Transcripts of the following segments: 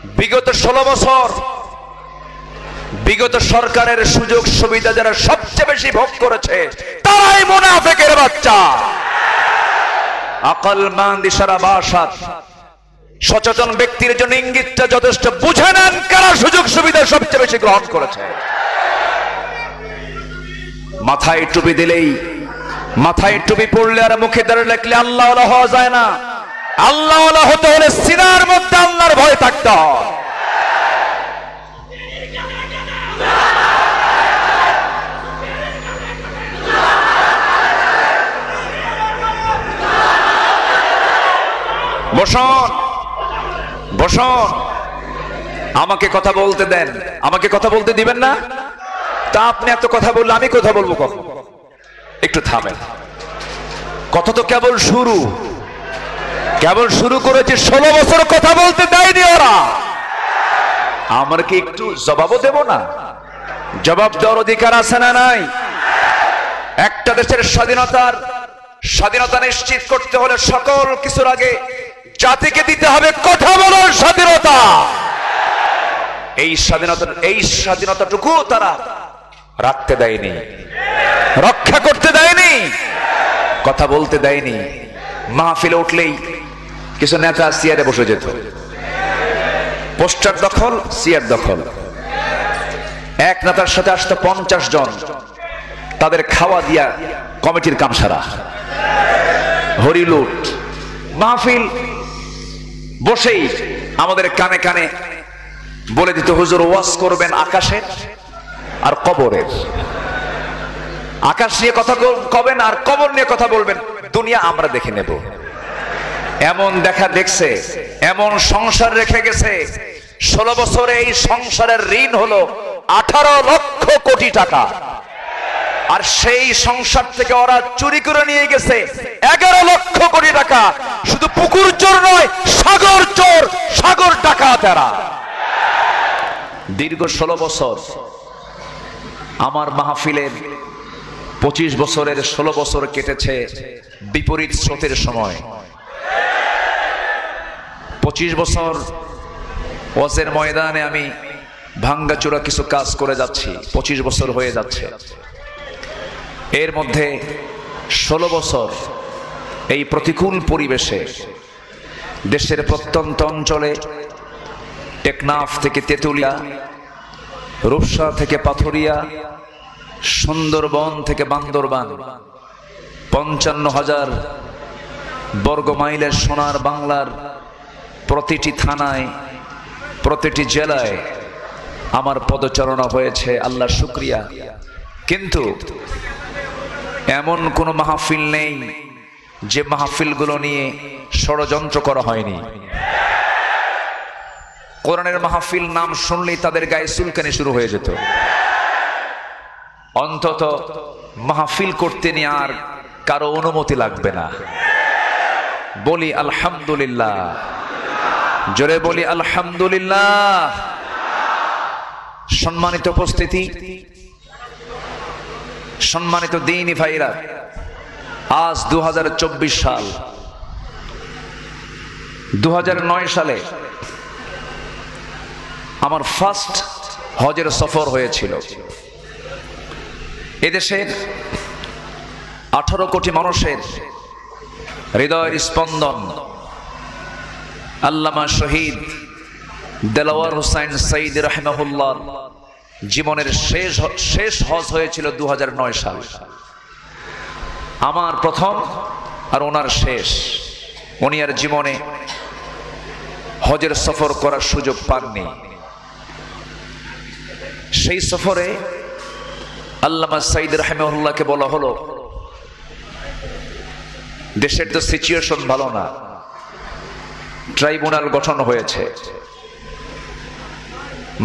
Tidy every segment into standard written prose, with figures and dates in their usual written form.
বিগত 16 বছর বিগত সরকারের সুযোগ সুবিধা যারা সবচেয়ে বেশি ভোগ করেছে তারাই মুনাফিকের বাচ্চা। আকলমান ইশারা বাসাত, সচেতন ব্যক্তির জন্য ইঙ্গিতটা যথেষ্ট। বুঝে নেন কারা সুযোগ সুবিধা সবচেয়ে বেশি গ্রহণ করেছে। মাথায় টুপি দিলেই, মাথায় টুপি পড়লে আর মুখে দাঁড়িয়ে রাখলে আল্লাহ ওয়ালা হওয়া যায় না। আল্লাহ ওয়ালা হতে হলে সিনার মধ্যে আল্লাহর ভয় থাকতে হয়। বসুন বসুন, আমাকে কথা বলতে দেন। আমাকে কথা বলতে দিবেন না? তা আপনি এত কথা বললে আমি কথা বলবো কখন? একটু থামেন। কথা তো কেবল শুরু, কেবল শুরু করেছে। 16 বছর কথা বলতে দেয়নি ওরা। আমার কি একটু জবাবও দেব না? জবাব দেওয়ার অধিকার আছে না নাই? একটা দেশের স্বাধীনতা নিশ্চিত করতে হলে সকল কিছুর আগে জাতিকে দিতে হবে কথা বলার স্বাধীনতা। এই স্বাধীনতাটুকু তারা রাখতে দেয়নি, রক্ষা করতে দেয়নি, কথা বলতে দেয়নি। মাহফিলে উঠলেই কিছু নেতা চেয়ারে বসে যেত, পোস্টার দখল, চেয়ার দখল। এক নেতার সাথে আসতো 50 জন, তাদের খাওয়া দিয়া কমিটির কাম সারা, হরিলুট। মাহফিল বসেই আমাদের কানে কানে বলে দিত, হুজুর ওয়াজ করবেন আকাশের আর কবরের। আকাশ নিয়ে কথা কবেন আর কবর নিয়ে কথা বলবেন, দুনিয়া আমরা দেখে নেব। এমন দেখা দেখছে, এমন সংসার রেখে গেছে। 16 বছরে এই সংসারের ঋণ হলো 18 লক্ষ কোটি টাকা। আর সেই সংসার থেকে ওরা চুরি করে নিয়ে গেছে 11 লক্ষ কোটি টাকা। শুধু পুকুর চোর নয়, সাগর চোর, সাগর ডাকাত এরা। দীর্ঘ 16 বছর আমার মাহফিলের 25 বছরের 16 বছর কেটেছে বিপরীত স্রোতের সময়। 25 বছর ওয়াজের ময়দানে আমি ভাঙ্গাচোরা কিছু কাজ করে যাচ্ছি, 25 বছর হয়ে যাচ্ছে। এর মধ্যে 16 বছর এই প্রতিকূল পরিবেশে দেশের প্রত্যন্ত অঞ্চলে, টেকনাফ থেকে তেতুলিয়া, রূপসা থেকে পাথরিয়া, সুন্দরবন থেকে বান্দরবান, 55,000 বর্গ মাইলের সোনার বাংলার প্রতিটি থানায়, প্রতিটি জেলায় আমার পদচারণা হয়েছে, আল্লাহর শুকরিয়া। কিন্তু এমন কোন মাহফিল নেই যে মাহফিলগুলো নিয়ে ষড়যন্ত্র করা হয়নি। কোরআনের মাহফিল নাম শুনলেই তাদের গায়ে চুলকানি শুরু হয়ে যেত। অন্তত মাহফিল করতে নিয়ে আর কারো অনুমতি লাগবে না। বলি আলহামদুলিল্লাহ, জোরে বলি আলহামদুলিল্লাহ। সম্মানিত উপস্থিতি, সম্মানিত দ্বীনি ভাইরা, আজ 2024 সাল। 2009 সালে আমার ফার্স্ট হজের সফর হয়েছিল। এদেশের 18 কোটি মানুষের হৃদয়ের স্পন্দন আল্লামা শহীদ দেলাওয়ার হোসাইন সাইদ রাহিমাহুল্লাহ জীবনের শেষ হজ হয়েছিল 2009 সাল। আমার প্রথম আর ওনার শেষ। উনি আর জীবনে হজের সফর করার সুযোগ পাননি। সেই সফরে আল্লামা সাইদ রাহিমাহুল্লাহকে বলা হলো, দেশের তো সিচুয়েশন ভালো না, ট্রাইব্যুনাল গঠন হয়েছে,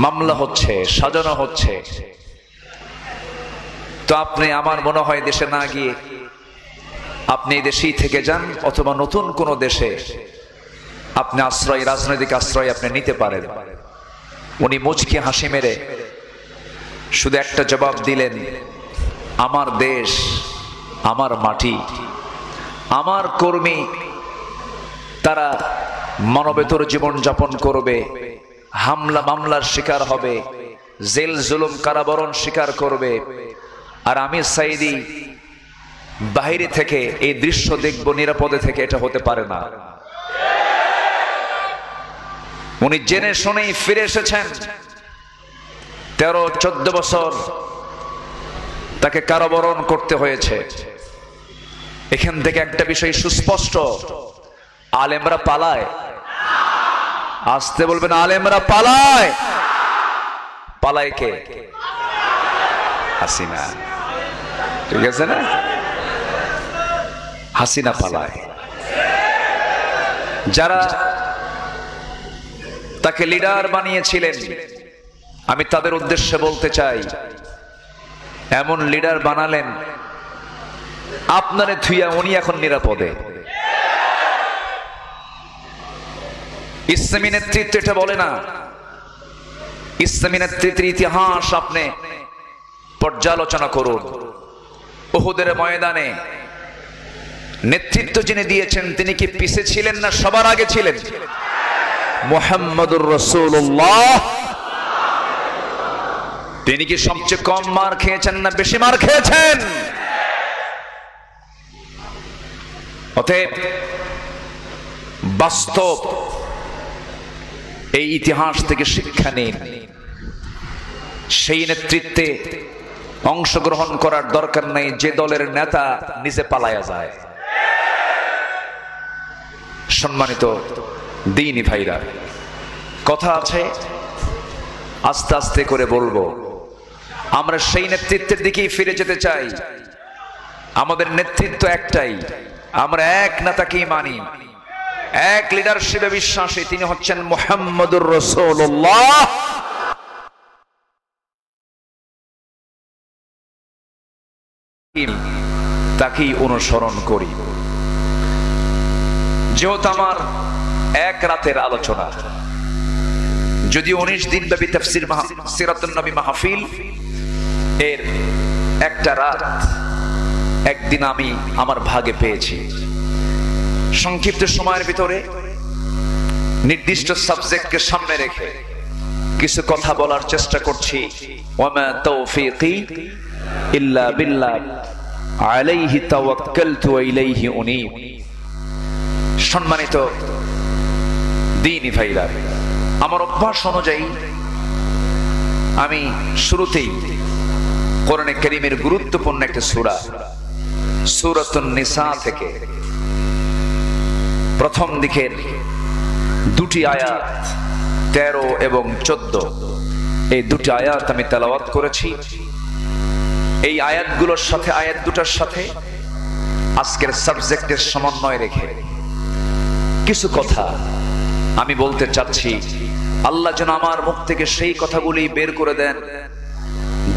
মামলা হচ্ছে, সাজানো হচ্ছে, তো আপনি, আমার মনে হয় দেশে না গিয়ে আপনি দেশেই থেকে যান, অথবা নতুন কোন দেশে আপনি আশ্রয়, রাজনৈতিক আশ্রয় আপনি নিতে পারেন। উনি মুচকি হাসি মেরে শুধু একটা জবাব দিলেন, আমার দেশ, আমার মাটি, আমার কর্মী, তারা মানবেতর জীবন যাপন করবে, হামলা মামলার শিকার হবে, জেল জুলুম কারাবরণ শিকার করবে। আর আমি সাইদি বাইরে থেকে এই দৃশ্য দেখব নিরাপদে থেকে, এটা হতে পারে না। উনি জেনে শুনেই ফিরে এসেছেন। 13-14 বছর তাকে কারাবরণ করতে হয়েছে। এখান থেকে একটা বিষয় সুস্পষ্ট, আলেমরা পালায়। আসতে বলবেন, আলেমরা পালায়। পালায় কে? হাসিনা। ঠিক আছে না? হাসিনা পালায়। যারা তাকে লিডার বানিয়েছিলেন, আমি তাদের উদ্দেশ্যে বলতে চাই, এমন লিডার বানালেন আপনারে থুইয়া উনি এখন নিরাপদে। ইসলামী নেতৃত্ব এটা বলে না। ইসলামী নেতৃত্বের ইতিহাস আপনি পর্যালোচনা করুন। উহুদের ময়দানে নেতৃত্ব যিনি দিয়েছেন তিনি কি পিছে ছিলেন না সবার আগে ছিলেন? মুহাম্মদুর রাসূলুল্লাহ। তিনি কি সবচেয়ে কম মার খেয়েছেন না বেশি মার খেয়েছেন? অতএব বাস্তব এই ইতিহাস থেকে শিক্ষা নিন। সেই নেতৃত্বে অংশগ্রহণ করার দরকার নেই যে দলের নেতা নিজে পালায়া যায়। সম্মানিত দ্বীনি ভাইরা, কথা আছে, আস্তে আস্তে করে বলবো। আমরা সেই নেতৃত্বের দিকেই ফিরে যেতে চাই। আমাদের নেতৃত্ব একটাই, আমরা এক নেতাকেই মানি, এক লিডারশিপে বিশ্বাসী, তিনি হচ্ছেন মুহাম্মদুর রাসূলুল্লাহ। তাকেই অনুসরণ করি। যেহেতু আমার এক রাতের আলোচনা, যদি 19 দিন ব্যাপী তাফসীর সিরাতুন নবী মাহফিল এর একটা রাত একদিন আমি আমার ভাগে পেয়েছি। সংক্ষিপ্ত সময়ের ভিতরে নির্দিষ্ট সাবজেক্টকে সামনে রেখে কিছু কথা বলার চেষ্টা করছি। ওয়ামা তাওফীকি ইল্লা বিল্লাহ আলাইহি তাওয়াক্কালতু ওয়া ইলাইহি উনীব। সম্মানিত দ্বীনি ভাইরা, আমার অভ্যাস অনুযায়ী আমি শুরুতেই কোরআনে কারীমের গুরুত্বপূর্ণ একটা সূরা সূরাতুন নিসা থেকে প্রথম দিকের দুটি আয়াত 13 এবং 14, এই দুটি আয়াত আমি তেলাওয়াত করেছি। এই আয়াতগুলোর সাথে, আয়াত দুটার সাথে আজকের সাবজেক্টের সমন্বয় রেখে কিছু কথা আমি বলতে চাচ্ছি। আল্লাহ যেন আমার মুখ থেকে সেই কথাগুলি বের করে দেন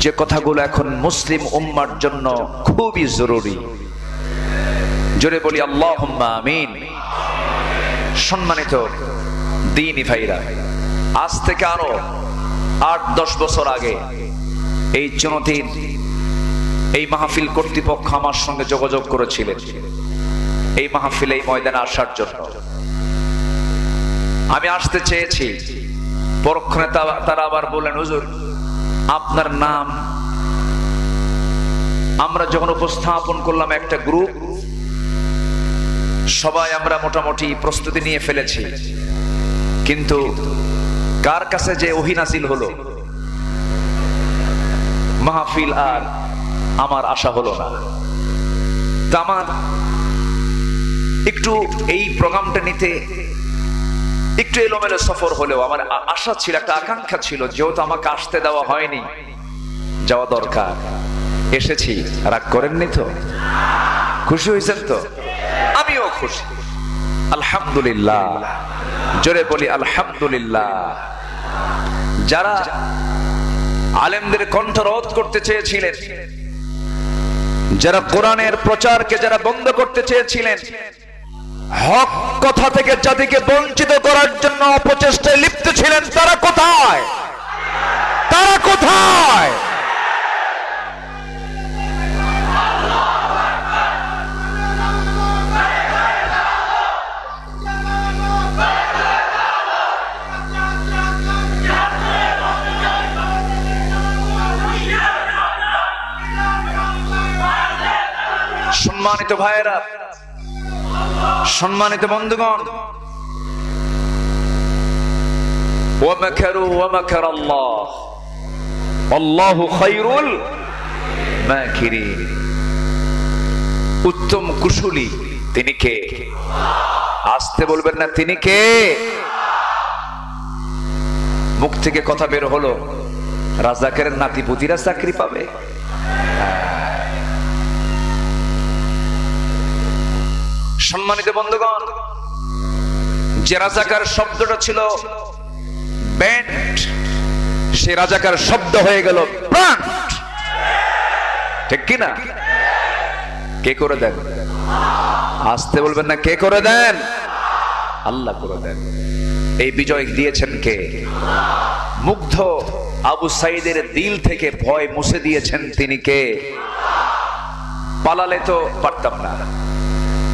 যে কথাগুলো এখন মুসলিম উম্মার জন্য খুবই জরুরি। জোরে বলি আল্লাহুম্মা আমিন। সম্মানিত দ্বীনি ভাইরা, আজ থেকে আরো 8-10 বছর আগে এই চুনতির এই মাহফিল কর্তৃপক্ষ আমার সঙ্গে যোগাযোগ করেছিলেন এই মাহফিলে, এই ময়দানে আসার জন্য। আমি আসতে চেয়েছি, পরক্ষণে তারা আবার বললেন, হুজুর আপনার নাম। আমরা যখন উপস্থাপন করলাম একটা গ্রুপ, সবাই আমরা মোটামুটি প্রস্তুতি নিয়ে ফেলেছি, কিন্তু কার কাছে যে ওহী নাযিল হলো মাহফিল আর আমার আশা হলো না। তা আমার একটু এই প্রোগ্রামটা নিতে একটু এলোমেলো সফর হলেও আমার আশা ছিল, একটা আকাঙ্ক্ষা ছিল, যেহেতু আমাকে আসতে দেওয়া হয়নি, যাওয়া দরকার। এসেছি, রাগ করেননি তো? খুশি হয়েছেন তো? আমিও খুশি, আলহামদুলিল্লাহ। জোরে বলি আলহামদুলিল্লাহ। যারা আলেমদের কণ্ঠ রোধ করতে চেয়েছিলেন, যারা কোরআনের প্রচারকে যারা বন্ধ করতে চেয়েছিলেন, হক কথা থেকে জাতিকে বঞ্চিত করার জন্য অপচেষ্টায় লিপ্ত ছিলেন, তারা কোথায়? তারা কোথায়? সম্মানিত ভাইয়েরা, সম্মানিত বন্ধুগণ, ওয়ামাকারু ওয়ামাকারাল্লাহ আল্লাহু খায়রুল মাকিরিন। উত্তম কুশলী তিনি কে? আসতে বলবেন না, তিনি কে? মুখ থেকে কথা বের হলো, রাজাকের নাতিপুতিরা চাকরি পাবে। সম্মানিত বন্ধুগণ, যে রাজাকার শব্দটা ছিল ব্যান্ড, সে রাজাকার শব্দ হয়ে গেল ব্রান্ড। ঠিক কিনা? কে করে দেন? আসতে বলবেন না, কে করে দেন? আল্লাহ করে দেন। এই বিজয় দিয়েছেন কে? মুগ্ধ আবু সাইদের দিল থেকে ভয় মুছে দিয়েছেন তিনি কে? পালালে তো পারতাম না,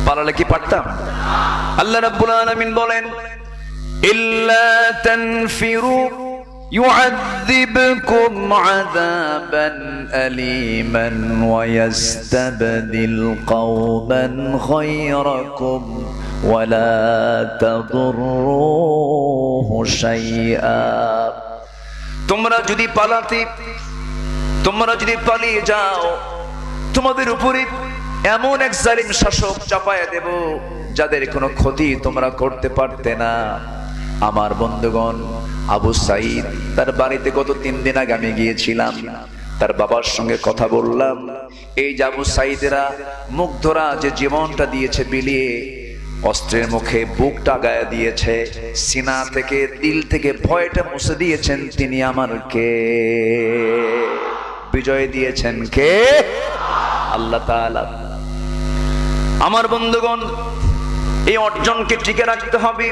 পালালে কি পারতাম? আল্লাহ রাব্বুল আলামিন বলেন, ইল্লা তানফিরু يعذبكم عذابا أليما ويستبدل قوما غيركم ولا تضروه شيئا। তোমরা যদি পালিয়ে যাও, তোমাদের উপরে এমন এক জালিম শাসক চাপায়া দেব যাদের কোনো ক্ষতি তোমরা করতে পারতে না। আমার বন্ধুগণ, আবু সাইদ তার বাড়িতে গত 3 দিন আগে আমি গিয়েছিলাম, তার বাবার সঙ্গে কথা বললাম। এই যে আবু সাইদেরা মুগ্ধরা যে জীবনটা দিয়েছে বিলিয়ে, অস্ত্রের মুখে বুকটা গায়ে দিয়েছে, সিনা থেকে দিল থেকে ভয়টা মুছে দিয়েছেন তিনি আমার কে? বিজয় দিয়েছেন কে? আল্লাহ তাআলা। আমার বন্ধুগণ, এই অর্জনকে টিকে রাখতে হবে,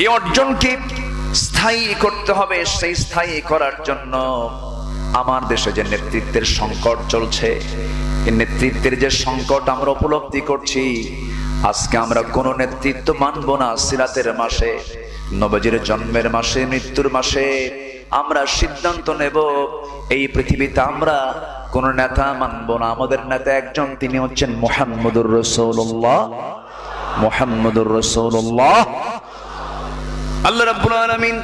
এই অর্জনকে স্থায়ী করতে হবে। সেই স্থায়ী করার জন্য আমার দেশে যে নেতৃত্বের সংকট চলছে, এই নেতৃত্বের যে সংকট আমরা উপলব্ধি করছি, আজকে আমরা কোন নেতৃত্ব মানব না। সিরাতের মাসে, নবীজির জন্মের মাসে, মৃত্যুর মাসে আমরা সিদ্ধান্ত নেব এই পৃথিবীতে আমরা কোন নেতা মানব না। আমাদের নেতা একজন, তিনি হচ্ছেন মুহাম্মদুর রাসূলুল্লাহ, মুহাম্মদুর রাসূলুল্লাহ। আল্লাহ রাব্বুল আলামিন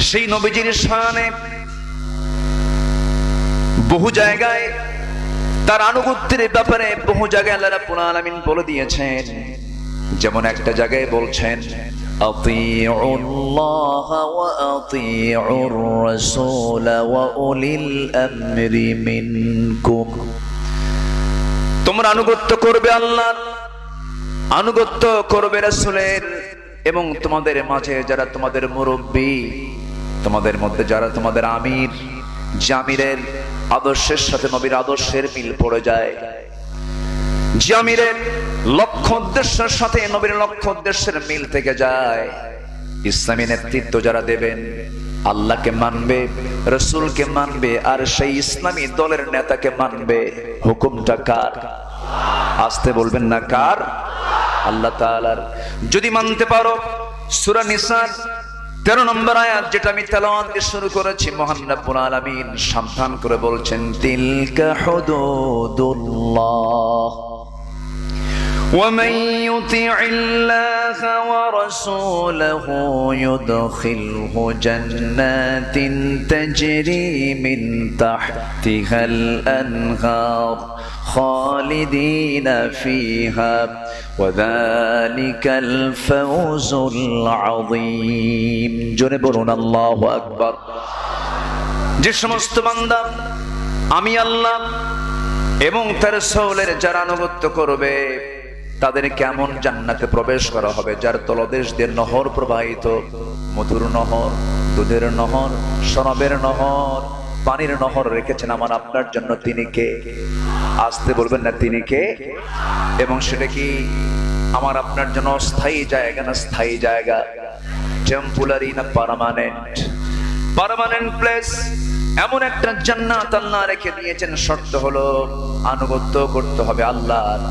সেই নবীজির শানে বহু জায়গায় তার আনুগত্যের ব্যাপারে বহু জায়গায় আল্লাহ রাব্বুল আলামিন বলে দিয়েছেন। যেমন একটা জায়গায় বলছেন, আতিউল্লাহ ওয়া আতিউর রাসূল ওয়া উলিল আমরি মিনকুম। তোমরা আনুগত্য করবে আল্লাহর, আনুগত্য করবে রাসূলের, এবং তোমাদের মাঝে যারা তোমাদের মুরব্বী, তোমাদের মধ্যে যারা তোমাদের আমির, জামিরের আদর্শের সাথে নবীর আদর্শের মিল পড়ে যায়, জামিরের লক্ষ্য উদ্দেশ্যের সাথে নবীর লক্ষ্য উদ্দেশ্যের মিল থেকে যায়, ইসলামী নেতৃত্ব যারা দেবেন, আল্লাহকে মানবে, রাসূলকে মানবে, আর সেই ইসলামী দলের নেতাকে মানবে। হুকুমটা কার? আসতে বলবেন না, কার? আল্লাহ তাআলার। যদি মানতে পারো, সূরা নিসার 13 নম্বর আয়াত, যেটা আমি তেলাওয়াত দিয়ে শুরু করেছি, মহান রব্বুল আলামিন সাবধান করে বলছেন, তিলকা হুদুদুল্লাহ ومن يطع الله ورسوله يدخله جنات تجري من تحتها الأنهار خالدين فيها وذلك الفوز العظيم। জোরে বলুন আল্লাহু আকবার। যে সমস্ত বান্দা আমি আল্লাহ এবং তার রাসূলের যারা আনুগত্য করবে, তাদের কেমন জান্নাতে প্রবেশ করা হবে, যার তলদেশ দিয়ে নহর প্রবাহিত, মধুর নহর, দুধের নহর, শরাবের নহর, পানির নহর রেখেছেন আমার আপনার জন্য। তিনি কে? আসতে বলবেন না, তিনি কে? এবং সেটা কি আমার আপনার জন্য স্থায়ী জায়গা না স্থায়ী জায়গা? টেম্পোরারি না পার্মানেন্ট? Permanent place. এমন একটা জান্নাত আল্লাহ রেখে দিয়েছেন। শর্ত হলো আনুগত্য করতে হবে আল্লাহর,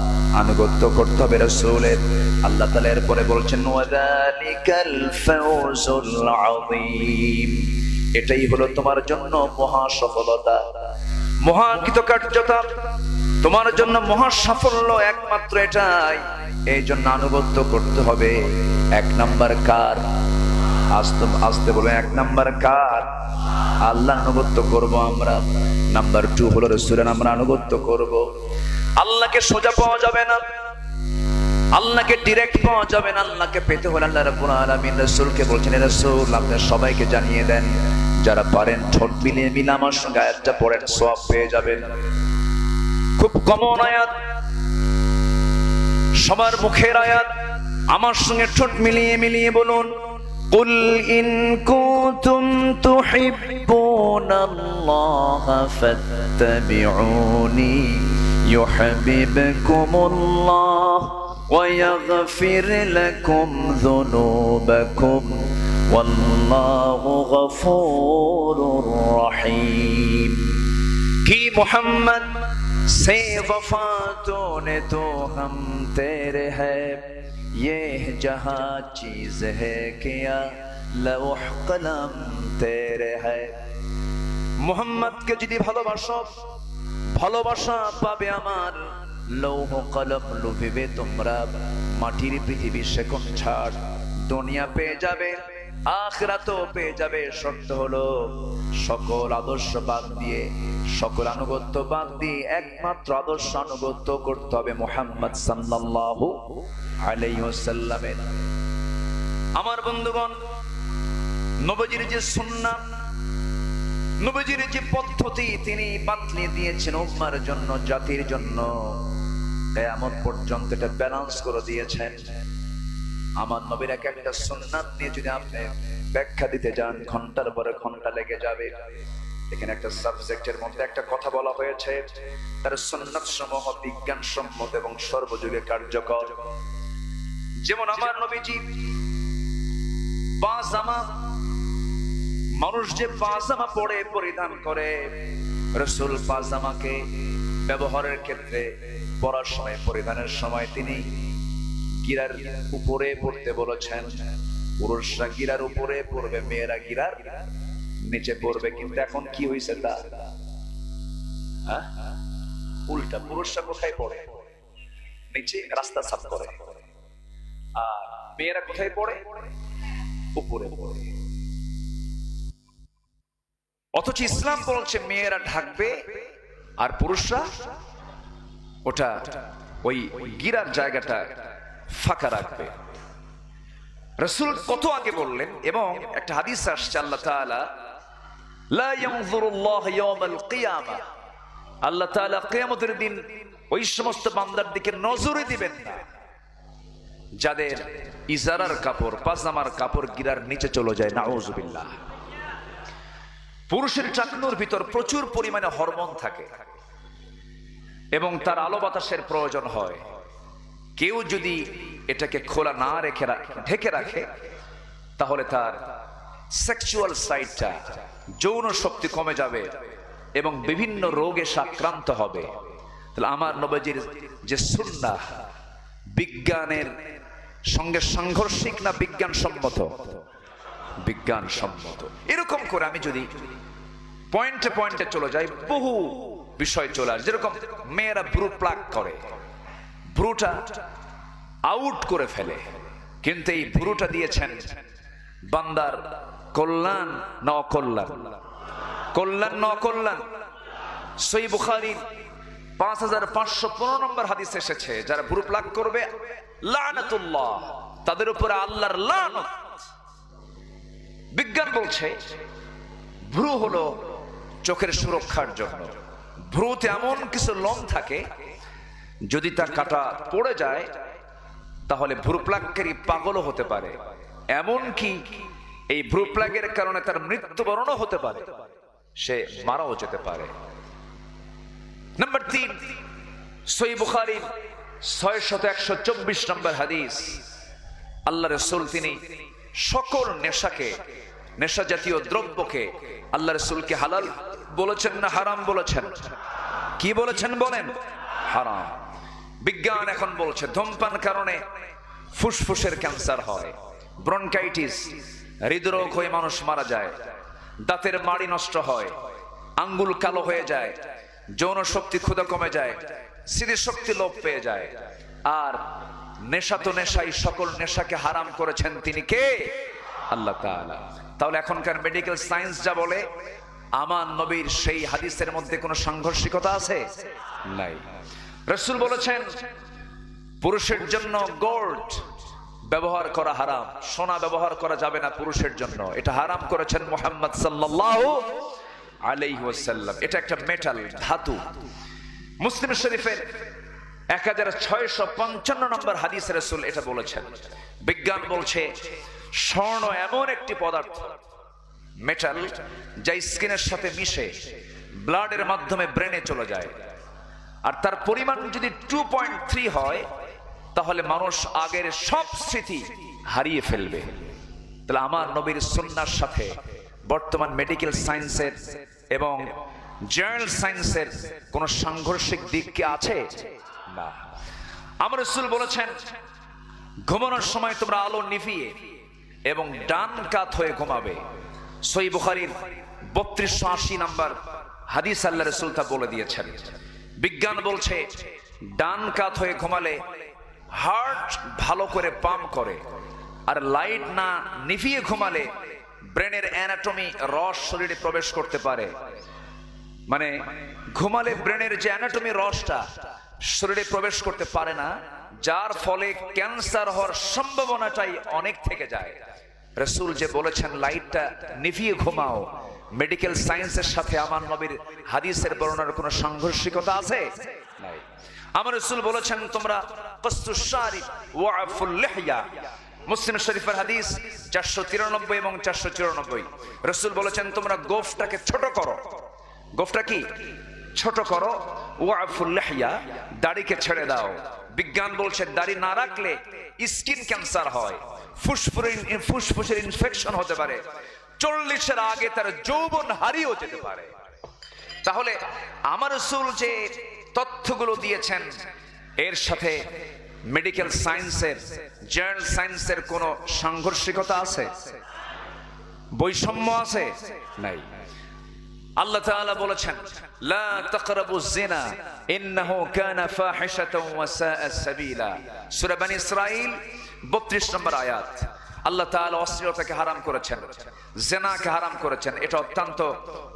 আনুগত্য করতে হবে রাসূলের। আল্লাহ তাআলা এরপরে বলছেন, ওয়াযালিকাল ফাওজুল আযীম। এটাই হলো তোমার জন্য মহা সফলতা, মহা কৃতকার্যতা। তোমার জন্য মহা সাফল্য একমাত্র এটাই। এই জন্য আনুগত্য করতে হবে। এক নাম্বার কার? আস্তে বলে, এক নাম্বার কার? আল্লাহ আনুগত্য করব আমরা। নাম্বার 2 হলো রাসূলের আমরা আনুগত্য করব। আল্লাহকে সোজা পাওয়া যাবে না, আল্লাহকে ডাইরেক্ট পাওয়া যাবে না। আল্লাহকে পেতে হলে আল্লাহ রাব্বুল আলামিন রাসূলকে বলছেন, রাসূল আপনি সবাইকে জানিয়ে দেন, যারা পারেন ঠোঁট মিলিয়ে মিলে আমার সঙ্গে আয়াতটা পড়েন, সওয়াব পেয়ে যাবেন। খুব কমন আয়াত, সবার মুখের আয়াত। আমার সঙ্গে ঠোঁট মিলিয়ে মিলিয়ে বলুন, কুল ইন কুনতুম তুহিব্বুনাল্লাহা ফাত্তাবিউনি ইউহিব্বুকুমুল্লাহ ওয়া ইয়াগফির লাকুম যুনুবাকুম ওয়াল্লাহু গফুরুর রহিম। কি মুহাম্মদ से वफातों ने तो हम तेरे है, ये जहां चीज है क्या लौह कलम तेरे है। मुहम्मद के যদি ভালোবাসো, ভালোবাসা পাবে আমার। লৌহ কলম লুভিবে তোমরা, মাটির পৃথিবী সেকম ছাড়, দুনিয়া পেয়ে যাবে, আখিরাতও পেয়ে যাবে। শর্ত হলো সকল আদর্শ বাদ দিয়ে, সকল আনুগত্য বাদ দিয়ে একমাত্র আদর্শ আনুগত্য করতে হবে মুহাম্মদ সাল্লাল্লাহু আলাইহি ওয়াসাল্লামের। আমার বন্ধুগণ, নবীজির যে সুন্নাত, নবীজির যে পদ্ধতি তিনি বাতলে দিয়েছেন উম্মার জন্য, জাতির জন্য, কিয়ামত পর্যন্ত এটা ব্যালেন্স করে দিয়েছেন। আমার নবীর এক একটা সুন্নাত নিয়ে যদি আপনি ব্যাখ্যা দিতে যান, ঘন্টার পরে ঘন্টা লেগে যাবে। এখানে একটা সাবজেক্টের মধ্যে একটা কথা বলা হয়েছে, তার সুন্নাত সমূহ বিজ্ঞানসম্মত এবং সর্বযুগে কার্যকর। যেমন আমার নবীজি পাজামা, মানুষ যে পাজামা পরে পরিধান করে, রাসূল পাজামাকে ব্যবহারের ক্ষেত্রে, পরার সময়, পরিধানের সময় তিনি গিরার উপরে পড়তে বলেছেন। পুরুষরা গিরার উপরে পড়বে, মেয়েরা গিরার নিচে পড়বে। কিন্তু এখন কি হয়েছে তা উল্টা, পুরুষরা কোথায় পড়ে? নিচে, রাস্তা সাফ করে। আর মেয়েরা কোথায় পড়ে? উপরে পড়ে। অথচ ইসলাম বলছে মেয়েরা ঢাকবে আর পুরুষরা ওটা ওই গিরার জায়গাটা ফাঁকা রাখবে। রাসূল কত আগে বললেন। এবং একটা হাদিস আসছে, আল্লাহ তাআলা লা ইয়ানজুরুল্লাহু ইয়াওমাল কিয়ামা, আল্লাহ তাআলা কিয়ামতের দিন ওই সমস্ত বান্দার দিকে নজরই দিবেন না যাদের ইজারার কাপড়, পাজামার কাপড় গিরার নিচে চলে যায়। নাউযুবিল্লাহ। পুরুষের টাকনুর ভিতর প্রচুর পরিমাণে হরমোন থাকে এবং তার আলো বাতাসের প্রয়োজন হয়। কেউ যদি এটাকে খোলা না রেখে ঢেকে রাখে, তাহলে তার সেক্সুয়াল সাইডটা, যৌন শক্তি কমে যাবে এবং বিভিন্ন রোগে আক্রান্ত হবে। তাহলে আমার নবীজির যে সুন্নাহ বিজ্ঞানের সঙ্গে সাংঘর্ষিক না বিজ্ঞানসম্মত? বিজ্ঞানসম্মত। এরকম করে আমি যদি পয়েন্টে পয়েন্টে চলে যাই, বহু বিষয় চলে আসে। যেরকম মেয়েরা ব্রু প্লাক করে, ব্রুটা আউট করে ফেলে, কিন্তু এই ব্রুটা দিয়েছেন বান্দার কল্যাণ না অকল্যাণ? কল্যাণ না অকল্যাণ? সহিহ বুখারী 5515 নম্বর হাদিস এসেছে, যারা ব্রু প্লাক করবে লানাতুল্লাহ, তাদের উপরে আল্লাহর লানত। বিজ্ঞান বলছে ভ্রু হলো চোখের সুরক্ষার জন্য। ভ্রুতে এমন কিছু লোম থাকে, যদি তা কাটা পড়ে যায় তাহলে ভ্রু প্লাগকারী পাগলও হতে পারে, এমনকি এই ভ্রু প্লাগের কারণে তার মৃত্যুবরণও হতে পারে, সে মারাও যেতে পারে। নাম্বার 3, সহিহ বুখারী 6124 নম্বর হাদিস। আল্লাহ রাসূল তিনি সকল নেশাকে, নেশা জাতীয় দ্রব্যকে আল্লাহ রাসূলকে হালাল বলেছেন না হারাম বলেছেন? কি বলেছেন বলেন? হারাম। বিজ্ঞান এখন বলছে ধূমপান কারণে ফুসফুসের ক্যান্সার হয়, ব্রনকাইটিস, হৃদরোগ হয়ে মানুষ মারা যায়, দাঁতের মাড়ি নষ্ট হয়, আঙ্গুল কালো হয়ে যায়, যৌন শক্তি ক্ষুধা কমে যায়, স্মৃতিশক্তি লোপ পেয়ে যায়। আর নেশা তো নেশাই, সকল নেশাকে হারাম করেছেন তিনি কে? আল্লাহ তাআলা। তাহলে এখনকার মেডিকেল সায়েন্স যা বলে, আমার নবীর সেই হাদিসের মধ্যে কোনো সাংঘর্ষিকতা আছে? নাই। রাসূল বলেছেন পুরুষের জন্য গোল্ড ব্যবহার করা হারাম, সোনা ব্যবহার করা যাবে না পুরুষের জন্য, এটা হারাম করেছেন মুহাম্মদ সাল্লাল্লাহু আলাইহি ওয়াসাল্লাম। এটা একটা মেটাল, ধাতু। মুসলিম শরীফের 1655 নম্বর হাদিসে রাসূল এটা বলেছেন। বিজ্ঞান বলছে স্বর্ণ এমন একটি পদার্থ, মেটাল, যা স্কিনের সাথে মিশে ব্লাডের মাধ্যমে ব্রেনে চলে যায়। আর তার পরিমাণ যদি 2.3 হয় তাহলে মানুষ আগের সব স্মৃতি হারিয়ে ফেলবে। তাহলে আমার নবীর সুন্নাহর সাথে বর্তমান মেডিকেল সায়েন্সের এবং জেনারেল সায়েন্সের কোন সাংঘর্ষিক দিক কি আছে? না। আমার রাসূল বলেছেন ঘুমানোর সময় তোমরা আলো নিভিয়ে এবং ডান কাত হয়ে ঘুমাবে। সহিহ বুখারীর 3280 নম্বর হাদিস আল্লাহ রাসূল তা বলে দিয়েছেন। বিজ্ঞান বলছে ডান কাত হয়ে ঘুমালে হার্ট ভালো করে পাম্প করে, আর লাইট না নিভিয়ে ঘুমালে ব্রেনের অ্যানাটমি রস শরীরে প্রবেশ করতে পারে। মানে ঘুমালে ব্রেনের যে অ্যানাটমি রসটা শরীরে প্রবেশ করতে পারে না, যার ফলে ক্যান্সার হওয়ার সম্ভাবনাটাই অনেক থেকে যায়। রাসূল যে বলেছেন লাইটটা নিভিয়ে ঘুমাও, মেডিকেল সায়েন্সের সাথে আমার নবীর হাদিসের বর্ণনার কোনো সাংঘর্ষিকতা আছে? নাই। আমার রাসূল বলেছেন তোমরা কাসতুশ শারিব ওয়া আফুল লিহয়া। মুসলিম শরীফের হাদিস 493 এবং 494। রাসূল বলেছেন তোমরা গোফটাকে ছোট করো। গোফটা কি? ছোট করো। ওয়া আফুল লিহয়া, দাড়িকে ছেড়ে দাও। বিজ্ঞান বলছে দাড়ি না রাখলে স্কিন ক্যান্সার হয়, ফুসফুসের ইনফেকশন হতে পারে, 40-এর আগে তার যৌবন হারিয়েও যেতে পারে। তাহলে আমার রাসূল যে তথ্যগুলো দিয়েছেন এর সাথে মেডিকেল সায়েন্সের, জেনারেল সায়েন্সের কোন সাংঘর্ষিকতা আছে? বৈষম্য আছে? নাই। আল্লাহ তাআলা বলেছেন লা তাকরাবুজ জিনা ইন্নাহু কানা ফাহিশাতাও ওয়া সাআ সাবিলা। সূরা বনী ইসরাঈল 32 নম্বর আয়াত। আল্লাহ তাআলা অশ্লীলতাকে হারাম করেছেন, জিনাকে হারাম করেছেন। এটা অত্যন্ত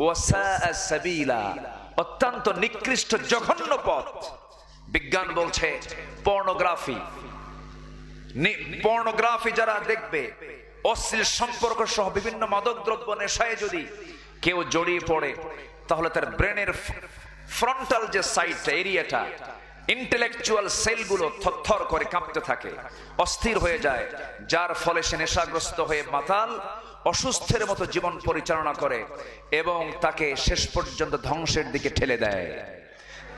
ওয়া সাআ সাবিলা, অত্যন্ত নিকৃষ্ট জঘন্য পথ। বিজ্ঞান বলছে পর্নোগ্রাফি যারা দেখবে, অশ্লীল সম্পর্ক সহ বিভিন্ন মাদক দ্রব্য নেশায় যদি কেউ জড়িয়ে পড়ে, তাহলে তার ব্রেনের ফ্রন্টাল যে সাইডটা, এরিয়াটা, ইন্টেলেকচুয়াল সেলগুলো থরথর করে কাঁপতে থাকে, অস্থির হয়ে যায়, যার ফলে সে নেশাগ্রস্ত হয়ে মাতাল অসুস্থের মতো জীবন পরিচালনা করে এবং তাকে শেষ পর্যন্ত ধ্বংসের দিকে ঠেলে দেয়।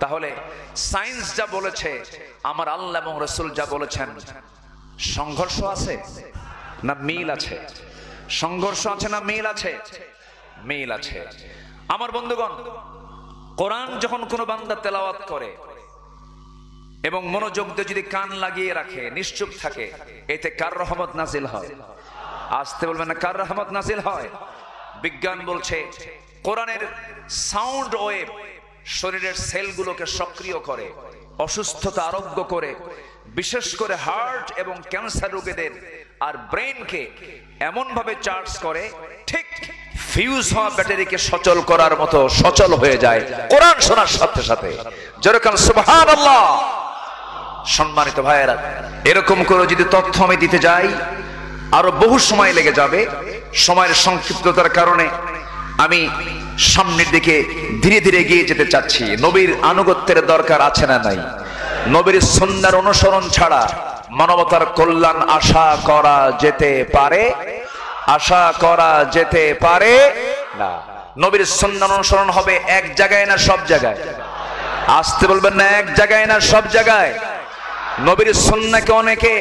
তাহলে সায়েন্স যা বলেছে, আমার আল্লাহ এবং রাসূল যা বলেছেন, সংঘর্ষ আছে না মিল আছে? সংঘর্ষ আছে না মিল আছে? মিল আছে। আমার বন্ধুগণ, কোরআন যখন কোনো বান্দা তেলাওয়াত করে এবং মনোযোগ দিয়ে যদি কান লাগিয়ে রাখে, নিশ্চুপ থাকে, এতে কার রহমত নাজিল হয়? আসতে বলবেন না, কার রহমত নাজিল হয়? বিজ্ঞান বলছে কোরআনের সাউন্ড ওয়েভ শরীরের সেলগুলোকে সক্রিয় করে, অসুস্থতা আরোগ্য করে, বিশেষ করে হার্ট এবং ক্যান্সার রোগীদের আর ব্রেনকে এমন ভাবে চার্জ করে, ঠিক ফিউজ হওয়া ব্যাটারিকে সচল করার মতো সচল হয়ে যায় কোরআন শোনার সাথে সাথে। যেরকম সুবহানাল্লাহ। সম্মানিত ভাইয়েরা, এরকম করে যদি তথ্য আমি দিতে যাই আরো বহু সময় লেগে যাবে। সময়ের সংক্ষিপ্ততার কারণে আমি সামনের দিকে ধীরে ধীরে এগিয়ে যেতে চাচ্ছি। নবীর আনুগত্যের দরকার আছে না নাই? নবীর সুন্নাহর অনুসরণ ছাড়া মানবতার কল্যাণ আশা করা যেতে পারে? আশা করা যেতে পারে না। নবীর সুন্নাহ অনুসরণ হবে এক জায়গায় না সব জায়গায়? আসতে বলবেন না, এক জায়গায় না সব জায়গায়? নবীর সুন্নাহকে অনেকে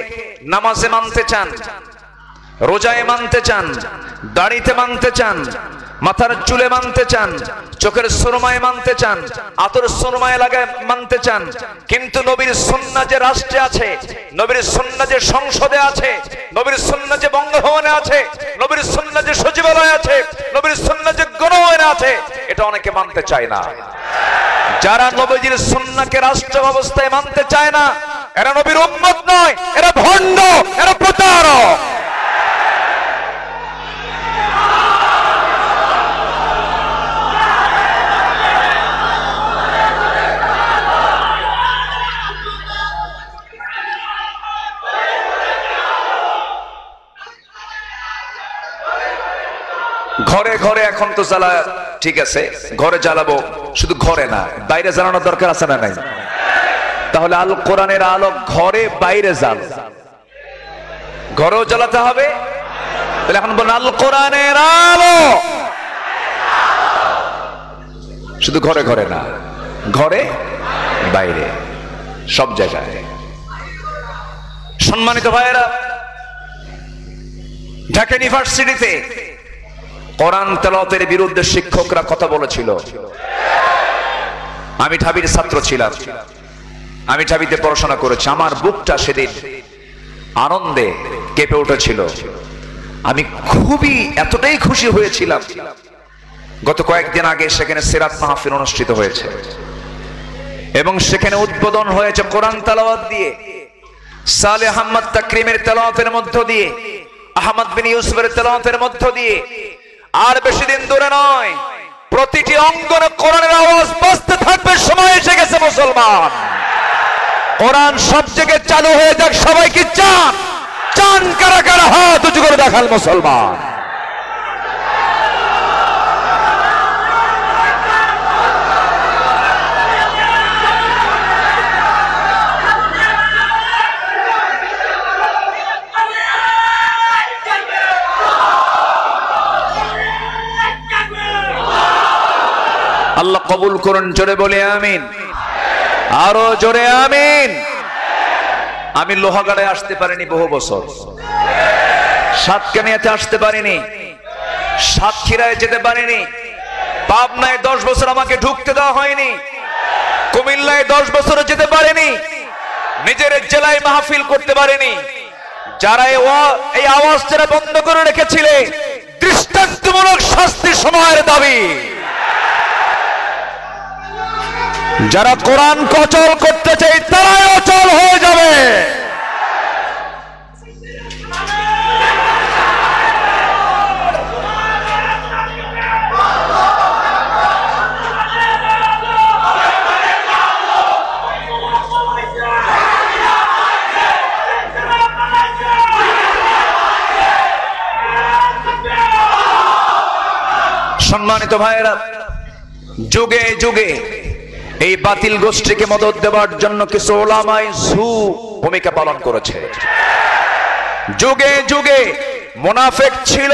নামাজে মানতে চান, রোজায় মানতে চান, দাড়িতে মানতে চান, মাথার চুলে মানতে চান, চোখের সুরমায় মানতে চান, আতর সুরমায় লাগায় মানতে চান, কিন্তু নবীর সুন্নাহ যে রাষ্ট্রে আছে, নবীর সুন্নাহ যে সংসদে আছে, নবীর সুন্নাহ যে বঙ্গভবনে আছে, নবীর সুন্নাহ যে সচিবালয়ে আছে, নবীর সুন্নাহ যে গণভবনে আছে, এটা অনেকে মানতে চায় না। যারা নবীজির সুন্নাহকে রাষ্ট্র ব্যবস্থায় মানতে চায় না, এরা নবীর উম্মত নয়, এরা ভণ্ড, এরা প্রতারক। ঘরে ঘরে এখন তো জ্বালা, ঠিক আছে ঘরে জ্বালাবো, শুধু ঘরে না বাইরে জ্বালানোর দরকার আছে না নাই? তাহলে আল কোরআনের আলো ঘরে বাইরে জ্বাল, ঘরেও জ্বালাতে হবে। তাহলে এখন বলুন আল কোরআনের আলো শুধু ঘরে ঘরে না, ঘরে বাইরে সব জায়গায়। সম্মানিত ভাইয়েরা, ঢাকা ইউনিভার্সিটিতে কোরআন তেলাওয়াতের বিরুদ্ধে শিক্ষকরা কথা বলেছিল। আমি ঢাবির ছাত্র ছিলাম, আমি ঢাবিতে পড়াশোনা করেছি। আমার বুকটা সেদিন আনন্দে কেঁপে উঠেছিল। আমি খুবই এতটাই খুশি হয়েছিলাম। গত কয়েকদিন আগে সেখানে সিরাত মাহফিল অনুষ্ঠিত হয়েছে এবং সেখানে উদ্বোধন হয়েছে কোরআন তেলাওয়াত দিয়ে, সালেহ আহমদ তাকরিমের তেলাওয়াতের মধ্য দিয়ে, আহমদ বিন ইউসুফের তেলাওয়াতের মধ্য দিয়ে। আর বেশি দিন দূরে নয়, প্রতিটি অঙ্গনে কোরআনের আওয়াজ বাজতে থাকবে। সময় এসে গেছে মুসলমান, কোরআন সব জায়গায় চালু হয়ে যাক। সবাই কি চান? চান কারা কারা? হাত উঁচু করে দেখাল মুসলমান। আল্লাহ কবুল করুন, জোরে বলে আমিন, আরো জোরে আমিন। আমি লোহাগাড়ায় আসতে পারিনি বহু বছর, সাতকানিয়াতে আসতে পারিনি, সাতক্ষীরায় যেতে পারিনি, পাবনায় 10 বছর আমাকে ঢুকতে দেওয়া হয়নি, কুমিল্লায় 10 বছর যেতে পারিনি, নিজের জেলায় মাহফিল করতে পারিনি। যারা এই আওয়াজ যারা বন্ধ করে রেখেছিলে, দৃষ্টান্তমূলক শাস্তি সময়ের দাবি। যারা কোরআন অচল করতে চাই তারাই অচল হয়ে যাবে। সম্মানিত ভাইয়েরা, যুগে যুগে এই বাতিল গোষ্ঠীকে মদদ দেওয়ার জন্য কিছু উলামায়ে সু ভূমিকা পালন করেছে। যুগে যুগে মুনাফিক ছিল,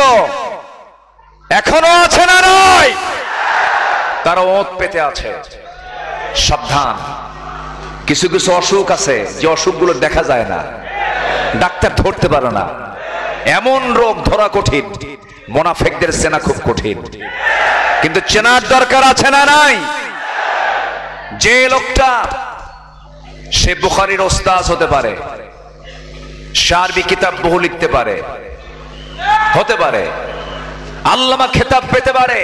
এখনো আছে না নয়? তারা ওত পেতে আছে। সাবধান, কিছু কিছু অসুখ আছে যে অসুখগুলো দেখা যায় না, ডাক্তার ধরতে পারে না। এমন রোগ ধরা কঠিন, মুনাফিকদের চেনা খুব কঠিন। কিন্তু চেনার দরকার আছে না নাই? যে লোকটা সে বুখারীর ওস্তাদ হতে পারে, সে আরবি কিতাব বহু লিখতে পারে, হতে পারে আল্লামা খেতাব পেতে পারে,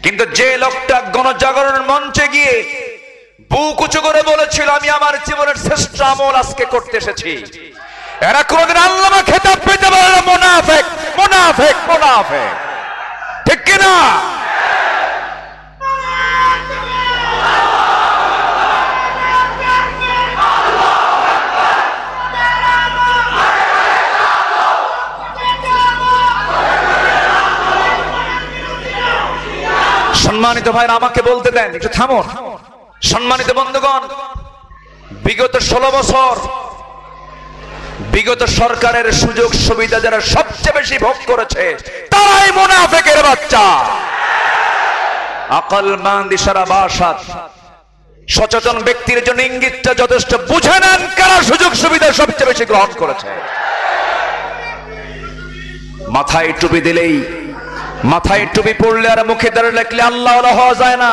কিন্তু যে লোকটা গণজাগরণের মঞ্চে গিয়ে বুক উঁচু করে বলেছিল আমি আমার জীবনের শ্রেষ্ঠ আমল আজকে করতে এসেছি, এরা কোনদিন আল্লামা খেতাব পেতে পারে না। মুনাফিক, মুনাফিক, মুনাফিক, ঠিক কিনা? সম্মানিত ভাইরা, আমাকে বলতে দেন, একটু থামুন। সম্মানিত বন্ধুগণ, বিগত 16 বছর বিগত সরকারের সুযোগ সুবিধা যারা সবচেয়ে বেশি ভোগ করেছে তারাই মুনাফিকের বাচ্চা। আকলমন্দ ইশারা বাসাত, সচেতন ব্যক্তির জন্য ইঙ্গিতটা যথেষ্ট। বুঝে নেন কারা সুযোগ সুবিধা সবচেয়ে বেশি গ্রহণ করেছে। মাথায় টুপি দিলেই, মাথায় টুপি পড়লে আর মুখে দাঁড়িয়ে রাখলে আল্লাহ ওয়ালা হওয়া যায় না।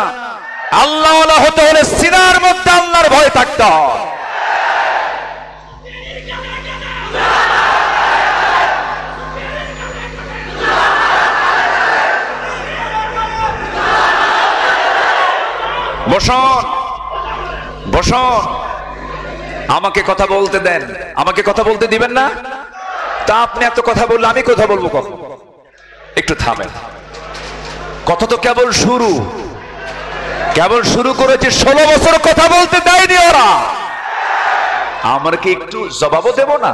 আল্লাহ ওয়ালা হতে হলে সিনার মধ্যে আল্লাহর ভয় থাকতে হয়। বসুন বসুন, আমাকে কথা বলতে দেন। আমাকে কথা বলতে দিবেন না? তা আপনি এত কথা বললে আমি কথা বলবো কখন? একটু থামেন। কথা তো কেবল শুরু, কেবল শুরু করেছে। 16 বছর কথা বলতে দেয়নি ওরা। আমার কি একটু জবাবও দেব না?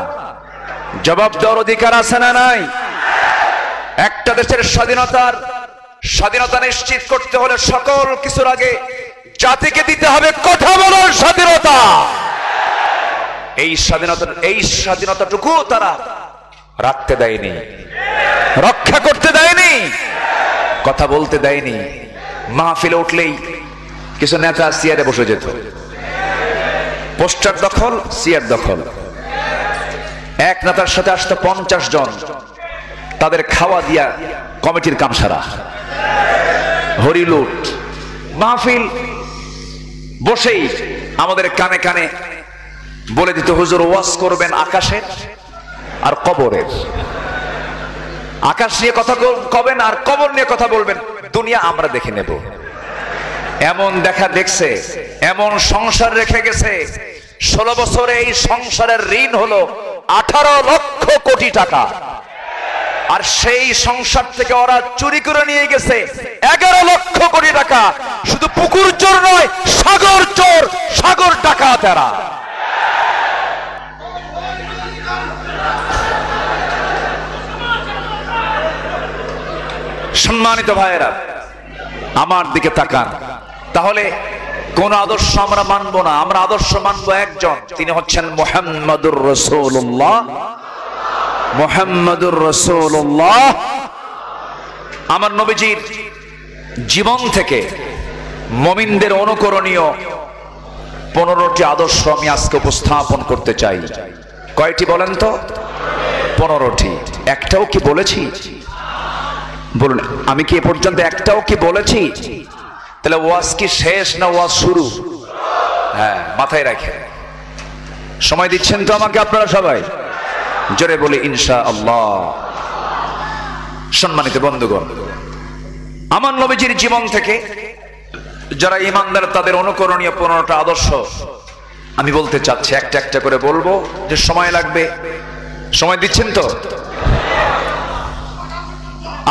জবাব দেওয়ার অধিকার আছে না নাই? একটা দেশের স্বাধীনতা নিশ্চিত করতে হলে সকল কিছুর আগে জাতিকে দিতে হবে কথা বলার স্বাধীনতা। এই স্বাধীনতাটুকু তারা রাখতে দেয়নি, রক্ষা করতে দেয়নি, কথা বলতে দেয়নি। মাহফিলে উঠলেই কিছু নেতা চেয়ারে বসে যেত, পোস্টার দখল, চেয়ার দখল। এক নেতার সাথে আসতো 50 জন, তাদের খাওয়া দিয়া কমিটির কাম সারা, হরিলুট। মাহফিল বসেই আমাদের কানে কানে বলে দিত, হুজুর ওয়াজ করবেন আকাশের আর কবরের। আকাশ নিয়ে কথা কবেন আর কবর নিয়ে কথা বলবেন, দুনিয়া আমরা দেখে নেব। এমন দেখা দেখছে, এমন সংসার রেখে গেছে। 16 বছরে এই সংসারের ঋণ হলো 18 লক্ষ কোটি টাকা। আর সেই সংসার থেকে ওরা চুরি করে নিয়ে গেছে 11 লক্ষ কোটি টাকা। শুধু পুকুর চোর নয়, সাগর চোর, সাগর ডাকাত এরা। সম্মানিত ভাইয়েরা, আমার দিকে তাকান। তাহলে কোন আদর্শ আমরা মানবো না, আমরা আদর্শ মানবো একজন, তিনি হচ্ছেন মুহাম্মাদুর রাসূলুল্লাহ। মুহাম্মাদুর রাসূলুল্লাহ। আমার নবীজির জীবন থেকে মুমিনদের অনুকরণীয় 15টি আদর্শ আমি আজকে উপস্থাপন করতে চাই। কয়টি বলেন তো? 15টি। একটাও কি বলেছি? বলুন, আমি কি এ পর্যন্ত একটাও কি বলেছি? তাহলে ওয়াজ কি শেষ না ওয়াজ শুরু? হ্যাঁ, মাথায় রাখেন। সময় দিচ্ছেন তো আমাকে আপনারা সবাই? জোরে বলি ইনশাআল্লাহ। সম্মানিত বন্ধুগণ, আমার নবীজির জীবন থেকে যারা ঈমানদার তাদের অনুকরণীয় 15টা আদর্শ আমি বলতে চাচ্ছি। একটা একটা করে বলবো, যে সময় লাগবে। সময় দিচ্ছেন তো?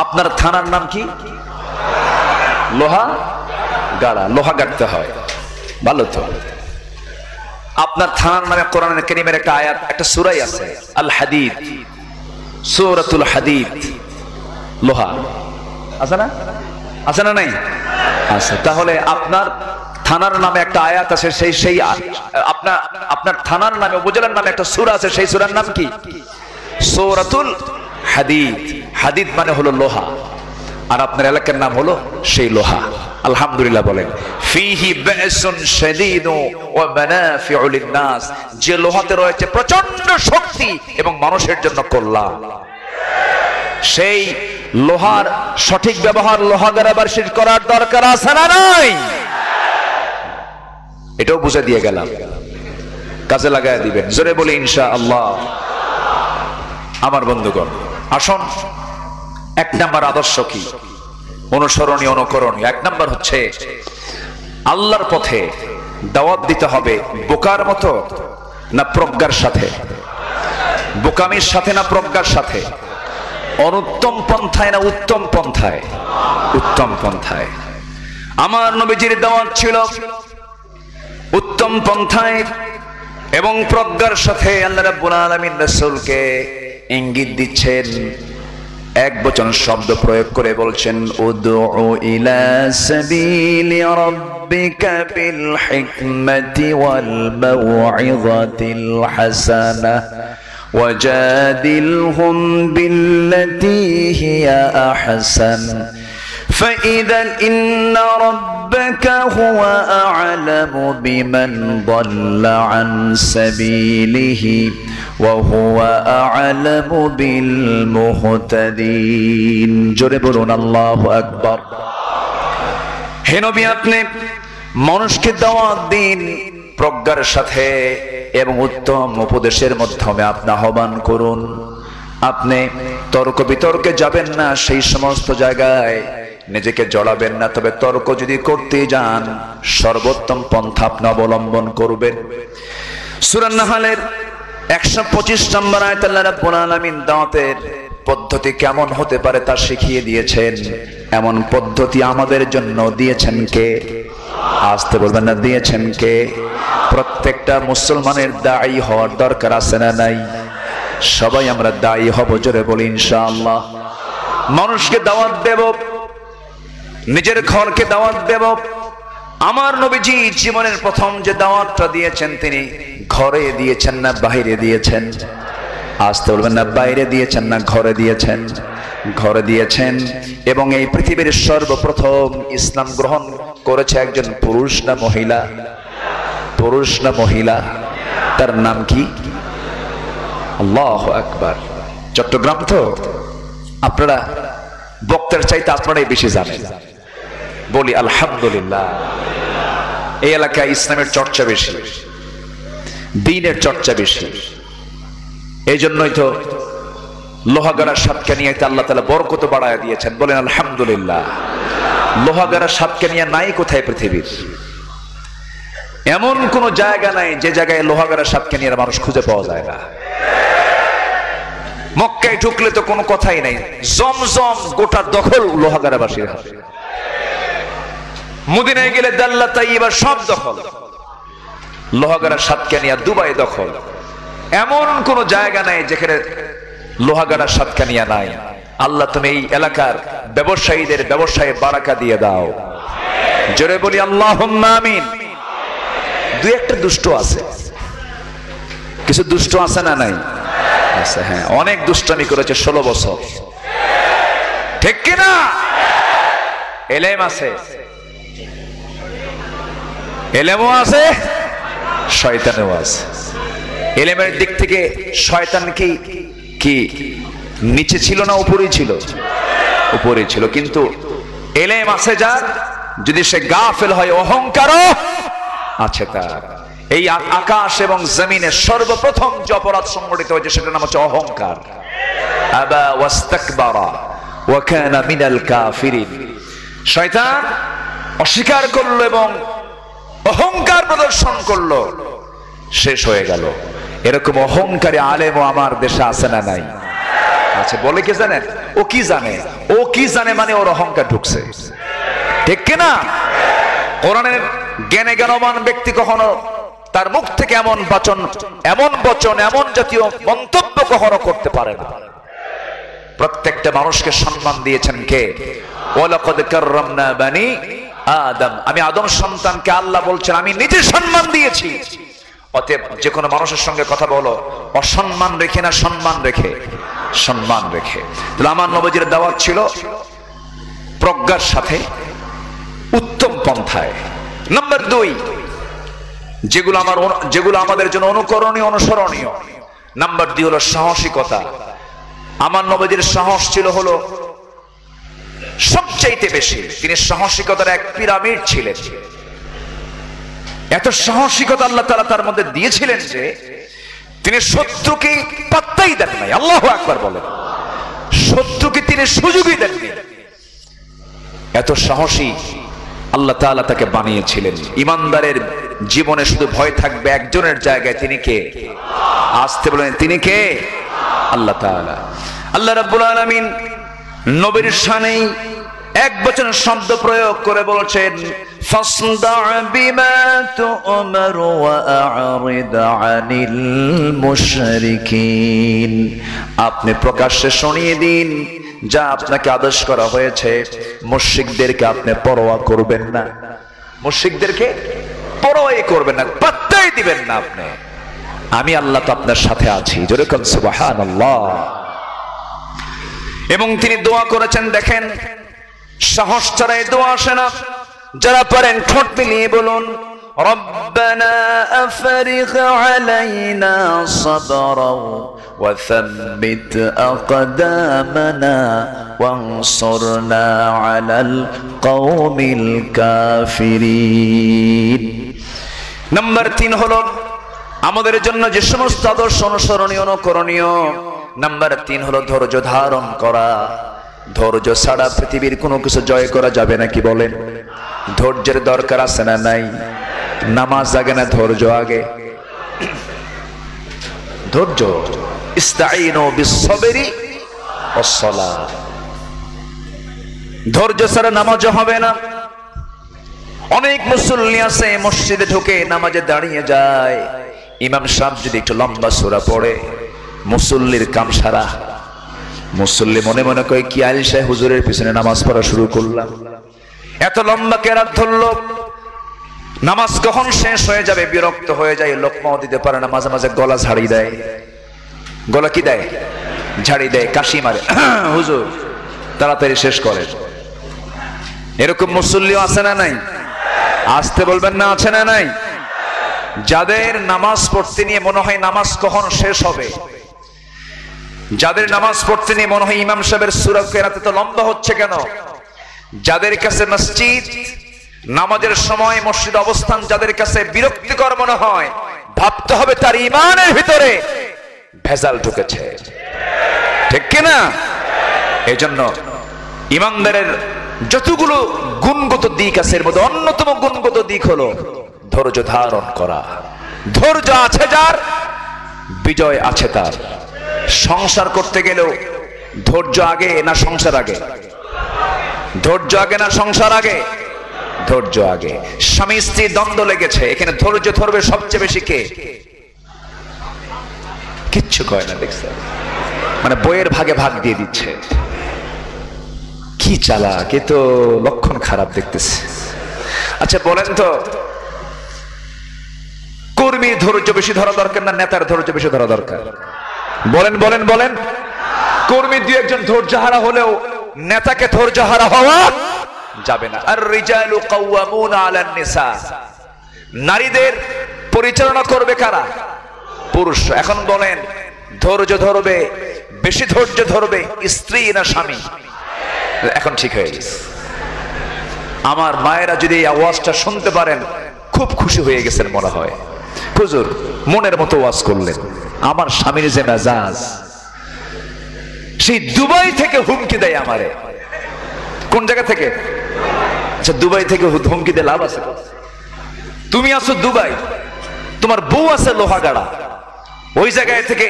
আপনার থানার নাম কি? লোহা গাড়া। লোহা গাড়তে হয়, ভালো তো। আপনার থানার নামে কোরআন কারীমের একটা আয়াত, একটা সূরাই আছে, আল হাদিদ, সূরাতুল হাদিদ। লোহা আছে না? আছে না? নাই আছে। তাহলে আপনার থানার নামে একটা আয়াত আছে, সেই আপনার থানার নামে, উপজেলার নামে একটা সূরা আছে, সেই সূরার নাম কি? সূরাতুল হাদিদ। হাদিদ মানে হলো লোহা, আর আপনার এলাকার নাম হলো সেই লোহা। আলহামদুলিল্লাহ বলেন। ফিহি বা'সুন শাদীদু ওয়া মানাফিউ লিন-নাস। যে লোহাতে রয়েছে প্রচন্ড শক্তি এবং মানুষের জন্য কল্যাণ। সেই লোহার সঠিক ব্যবহার লোহাগারাবাসীর করার দরকার আছে না নাই? এটাও বুঝে দিয়ে গেলাম, কাজে লাগায় দিবেন। জোরে বলি ইনশাআল্লাহ। আমার বন্ধুগণ, আসুন, 1 নাম্বার আদর্শ কি? অনুসরণীয়, অনুকরণীয়। 1 নাম্বার হচ্ছে আল্লাহর পথে দাওয়াত দিতে হবে বোকার মতো না প্রজ্ঞার সাথে? বোকামির সাথে না প্রজ্ঞার সাথে? অনুত্তম পন্থায় না উত্তম পন্থায়? উত্তম পন্থায়। আমার নবীজির দাওয়াত ছিল উত্তম পন্থায় এবং প্রজ্ঞার সাথে। আল্লাহ রাব্বুল আলামিন রাসূলকে ইঙ্গিত দিচ্ছেন, একবচন শব্দ প্রয়োগ করে বলছেন, উদউ ইলা সাবিলি রাব্বিকা বিল হিকমাতি ওয়াল মাউইযাতিল হাসানাহ ওয়াজাদিলহুম বিল্লাতী হিয়া আহসান فإذا إن ربك هو أعلم بمن ضل عن سبيله وهو أعلم بالمهتدين জোরে বলুন আল্লাহু আকবার। হে নবী, আপনি মানুষকে দাওয়াত দিন প্রজ্ঞার সাথে এবং উত্তম উপদেশের মাধ্যমে আপনি আহ্বান করুন। আপনি তর্ক বিতর্কে যাবেন না সেই সমস্ত জায়গায় নিজেকে জড়াবেন না, তবে তর্ক যদি করতে যান সর্বোত্তম পন্থা আপনি অবলম্বন করবেন। সূরা নাহলের 125 নম্বর আয়াত আল্লাহ রাব্বুল আলামিন দাওয়াতের পদ্ধতি কেমন হতে পারে তা শিখিয়ে দিয়েছেন। এমন পদ্ধতি আমাদের জন্য দিয়েছেন কে? আসতে বলবেন না, দিয়েছেন কে? প্রত্যেকটা মুসলমানের দায়ী হওয়ার দরকার আছে না নাই? সবাই আমরা দায়ী হব, জোরে বলি ইনশাআল্লাহ। মানুষকে দাওয়াত দেব, নিজের ঘরকে দাওয়াত দেব। আমার নবীজি জীবনের প্রথম যে দাওয়াতটা দিয়েছেন তিনি ঘরে দিয়েছেন না বাইরে দিয়েছেন? আসতে বলবেন না, বাইরে দিয়েছেন না ঘরে দিয়েছেন? ঘরে দিয়েছেন। এবং এই পৃথিবীর সর্বপ্রথম ইসলাম গ্রহণ করেছে একজন পুরুষ না মহিলা? পুরুষ না মহিলা? তার নাম কি? আল্লাহু আকবার। চট্টগ্রাম তো, আপনারা বক্তার চাইতে আপনারাই বেশি জানেন। বলি আলহামদুলিল্লাহ। এই এলাকায় ইসলামের চর্চা বেশি, দ্বীনের চর্চা বেশি। এই জন্যই তো লোহাগাড়া সাতকানিয়াতে আল্লাহ তাআলা বরকত বাড়ায় দিয়েছেন। বলেন আলহামদুলিল্লাহ। লোহাগাড়া সাতকানিয়া নাই কোথায় পৃথিবীর? এমন কোন জায়গা নাই যে জায়গায় লোহাগাড়া সাতকানিয়ার মানুষ খুঁজে পাওয়া যায় না। মক্কায় ঢুকলে তো কোনো কথাই নাই, জমজম গোটা দখল লোহাগাড়াবাসীর হাতে। মদিনায় গেলে দাল্লা তাইয়্যিবা সব দখল, লোহাগাড়া সাতকানিয়া দুবাই দখল। এমন কোন জায়গা নাই যেখানে লোহাগাড়া সাতকানিয়া নাই। আল্লাহ তুমি এই এলাকার ব্যবসায়ীদের ব্যবসায়ে বারাকা দিয়ে দাও, জোরে বলি আল্লাহুম্মা আমিন। দুই একটা দুষ্ট আছে, কিছু দুষ্ট আছে না নাই? আছে, হ্যাঁ। অনেক দুষ্টামি করেছে 16 বছর, ঠিক কিনা? এলেম আছে, এলেমও আছে, শয়তানও আছে। এলেমের দিক থেকে শয়তান কি কি নিচে ছিল না উপরেই ছিল? উপরেই ছিল। কিন্তু এলেম আছে যার, যদি সে গাফেল হয় অহংকারও আছে তার। এই আকাশ এবং জমিনে সর্বপ্রথম যে অপরাধ সংগঠিত হয়েছে সেটার নাম হচ্ছে অহংকার। আবা ওয়াস্তাকবারা ওয়া কানা মিনাল কাফিরিন। শয়তান অস্বীকার করলো এবং অহংকার প্রদর্শন করলো, শেষ হয়ে গেল। এরকম অহংকারী আলেমও আমার দেশে আছে না নাই? আছে। বলে কি জানেন? ও কি জানে, ও কি জানে মানে ওর অহংকার ঢুকছে, ঠিক কিনা? কোরআনের জ্ঞানে জ্ঞানবান ব্যক্তি কখনো তার মুখ থেকে এমন বচন, এমন জাতীয় মন্তব্য কখনো করতে পারে না। প্রত্যেকটা মানুষকে সম্মান দিয়েছেন কে? ওয়ালাকাদ কাররামনা বানি আদম। আমি আদম সন্তানকে আল্লাহ বলছেন আমি নিজে সম্মান দিয়েছি। অতএব যে কোনো মানুষের সঙ্গে কথা বলো অসম্মান রেখে না সম্মান রেখে, সম্মান রেখে। তাহলে আমার নবীজির দাওয়াত ছিল প্রজ্ঞার সাথে, উত্তম পন্থায়। নাম্বার 2, যেগুলো আমাদের জন্য অনুকরণীয়, অনুসরণীয়। নাম্বার 2 হলো সাহসিকতা। আমার নবীজির সাহস ছিল হলো সবচাইতে বেশি। তিনি সাহসিকতার এক পিরামিড ছিলেন। এত সাহসিকতা আল্লাহ তাআলা তার মধ্যে দিয়েছিলেন যে তিনি শত্রুকে পাত্তাই দেন নাই। আল্লাহু আকবার বলেন। শত্রুকে তিনি সুযোগই দেননি। এত সাহসী আল্লাহ তাআলা তাকে বানিয়েছিলেন। ইমানদারের জীবনে শুধু ভয় থাকবে একজনের জায়গায়, তিনি কে? আসতে বলেন, তিনি কে? আল্লাহ তাআলা। আল্লাহ রাব্বুল আলামিন নবীর শানে এক বচন শব্দ প্রয়োগ করে বলছেন ফাসদা বিমা তু'মার ওয়া আ'রিদ আনিল মুশরিকিন। আপনি প্রকাশ্যে শুনিয়ে দিন যা আপনাকে আদেশ করা হয়েছে। মুশরিকদেরকে আপনি পরোয়া করবেন না, মুশরিকদেরকে পরোয়াই করবেন না, পাত্তাই দিবেন না আপনি। আমি আল্লাহ তো আপনার সাথে আছি, জোরে বলেন সুবহানাল্লাহ। এবং তিনি দোয়া করেছেন, দেখেন সাহস ছাড়া এই দোয়া আসে না। যারা পারেন ঠোঁট মিলিয়ে বলুন রব্বানা আফরিগ আলাইনা সাবরাও ওয়া সাব্বিত আকদামানা ওয়ানসুরনা আলাল কওমিল কাফিরিন। নাম্বার 3 হলো আমাদের জন্য যে সমস্ত আদর্শ অনুসরণীয়, অনুকরণীয়। নাম্বার 3 হলো ধৈর্য ধারণ করা। ধৈর্য ছাড়া পৃথিবীর কোনো কিছু জয় করা যাবে নাকি বলেন? ধৈর্যের দরকার আছে না নাই? নামাজ আগে না ধৈর্য আগে? ধৈর্য। ইস্তাঈনু বিস-সাবরি ওয়াস-সালাহ। ধৈর্য ছাড়া নামাজও হবে না। অনেক মুসল্লি আছে মসজিদে ঢুকে নামাজে দাঁড়িয়ে যায়, ইমাম সাহেব যদি একটু লম্বা সূরা পড়ে মুসল্লির কাম সারা। মুসল্লি মনে মনে কয় কি আয়েশা হুজুরের পিছনে নামাজ পড়া শুরু করলাম, এত লম্বা কেরাত ধরলো, নামাজ কখন শেষ হয়ে যাবে বিরক্ত হয়ে যায়, লোকমাও দিতে পারে না, মাঝে মাঝে গলা ঝাড়ি দেয়। গলা কি দেয়? ঝাড়ি দেয়, কাশি মারে, হুজুর তাড়াতাড়ি শেষ করেন। এরকম মুসল্লিও আছে না নাই? আসতে বলবেন না, আছে না নাই? যাদের নামাজ পড়তে নিয়ে মনে হয় নামাজ কখন শেষ হবে, যাদের নামাজ পড়তে নিয়ে মনে হয় ইমাম সাহেবের সূরা কেরাত তো লম্বা হচ্ছে কেন, যাদের কাছে মসজিদ নামাজের সময় মসজিদ অবস্থান যাদের কাছে বিরক্তিকর মনে হয়, ভাবতে হবে তার ঈমানের ভিতরে ভেজাল ঢুকেছে, ঠিক কি না? এজন্য ঈমানদারের যতগুলো গুণগত দিক আছে এর মধ্যে অন্যতম গুণগত দিক হলো ধৈর্য ধারণ করা। ধৈর্য আছে যার, বিজয় আছে তার। সংসার করতে গেলেও ধৈর্য আগে না সংসার আগে? ধৈর্য আগে না সংসার আগে? ধৈর্য আগে। স্বামী স্ত্রী দ্বন্দ্ব লেগেছে, এখানে ধৈর্য ধরবে সবচেয়ে বেশি কে? কিচ্ছু কয় না, দেখছে মানে বইয়ের ভাগে ভাগ দিয়ে দিচ্ছে। কি চালাক, এ তো লক্ষণ খারাপ দেখতেছে। আচ্ছা বলেন তো, কর্মীর ধৈর্য বেশি ধরা দরকার না নেতার ধৈর্য বেশি ধরা দরকার? বলেন বলেন বলেন। কর্মী দুই একজন ধৈর্য হারা হলেও নেতাকে ধৈর্য হারা হওয়া যাবে না। আর রিজালু কাওয়ামুনা আলান নিসা, নারীদের পরিচালনা করবে কারা? পুরুষ। এখন বলেন ধৈর্য ধরবে, বেশি ধৈর্য ধরবে স্ত্রী না স্বামী? এখন ঠিক হয়ে গেছে। আমার মায়েরা যদি এই আওয়াজটা শুনতে পারেন খুব খুশি হয়ে গেছেন মনে হয়। হুজুর মনের মতো ওয়াজ করলেন। আমার স্বামীর যে মেজাজ, সেই দুবাই থেকে হুমকি দেয় আমারে। কোন জায়গা থেকে? আচ্ছা দুবাই থেকে হুমকি দিয়ে লাভ আছে? তুমি আছো দুবাই, তোমার বউ আছে লোহাগাড়া, ওই জায়গায় থেকে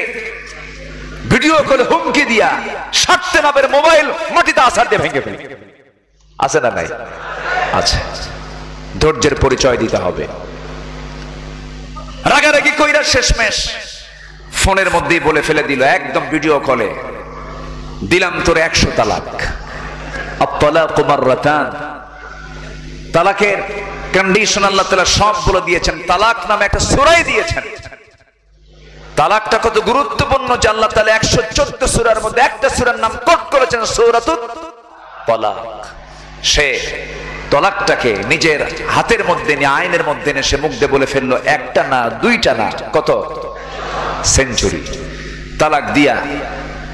ভিডিও করে হুমকি দিয়া সাততে নামের মোবাইল মাটিতে আছাড় দিয়ে ভেঙে ফেলে। আছে না নাই? আচ্ছা, ধৈর্যের পরিচয় দিতে হবে। রাগারাগি কইরা শেষমেশ ফোনের মধ্যেই বলে ফেলে দিল, একদম ভিডিও কলে, দিলাম তোর 100 তালাক। আত-তালাকু মাররাতান। তালাকের কন্ডিশন আল্লাহ তাআলা সব বলে দিয়েছেন, তালাক নামে একটা সূরাই দিয়েছেন। তালাকটা কত গুরুত্বপূর্ণ যে আল্লাহ তাআলা 114 সূরার মধ্যে একটা সূরার নাম কোট করেছেন, সূরাতুত তালাক। সে তালাকটাকে নিজের হাতের মধ্যে নিয়ে আইনের মধ্যে নিয়ে সে মুখ দিয়ে বলে ফেললো, একটা না দুইটা না, কত সেঞ্চুরি তালাক দিয়া।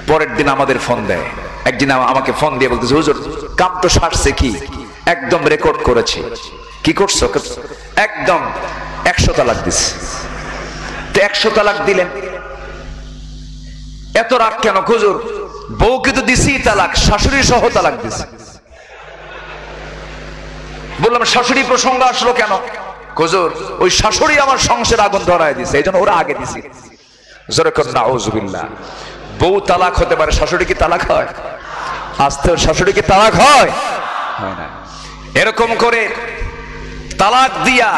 পরের দিন আমাদের ফোন দেয়, একদিন আমাকে ফোন দিয়ে বলতেছে, হুজুর কাম তো সারছে, কি একদম রেকর্ড করেছি। কি করছো? একদম 100 তালাক দিছে। 100 তালাক দিলেন, এত রাগ কেন? হুজুর বউকে তো দিছি তালাক, শাশুড়ি সহ তালাক দিছে। বললাম শাশুড়ি প্রসঙ্গ আসলো কেন? হুজুর ওই শাশুড়ি আমার সংসারে আগুন ধরায় দিছে, এই জন্য ওরা আগে দিছে। জোরে কর নাউযুবিল্লাহ। বউ তালাক হতে পারে, শাশুড়ি কি তালাক হয়? আস্তে শাশুড়ি কি তালাক হয়? হয় না। এরকম করে তালাক দিয়া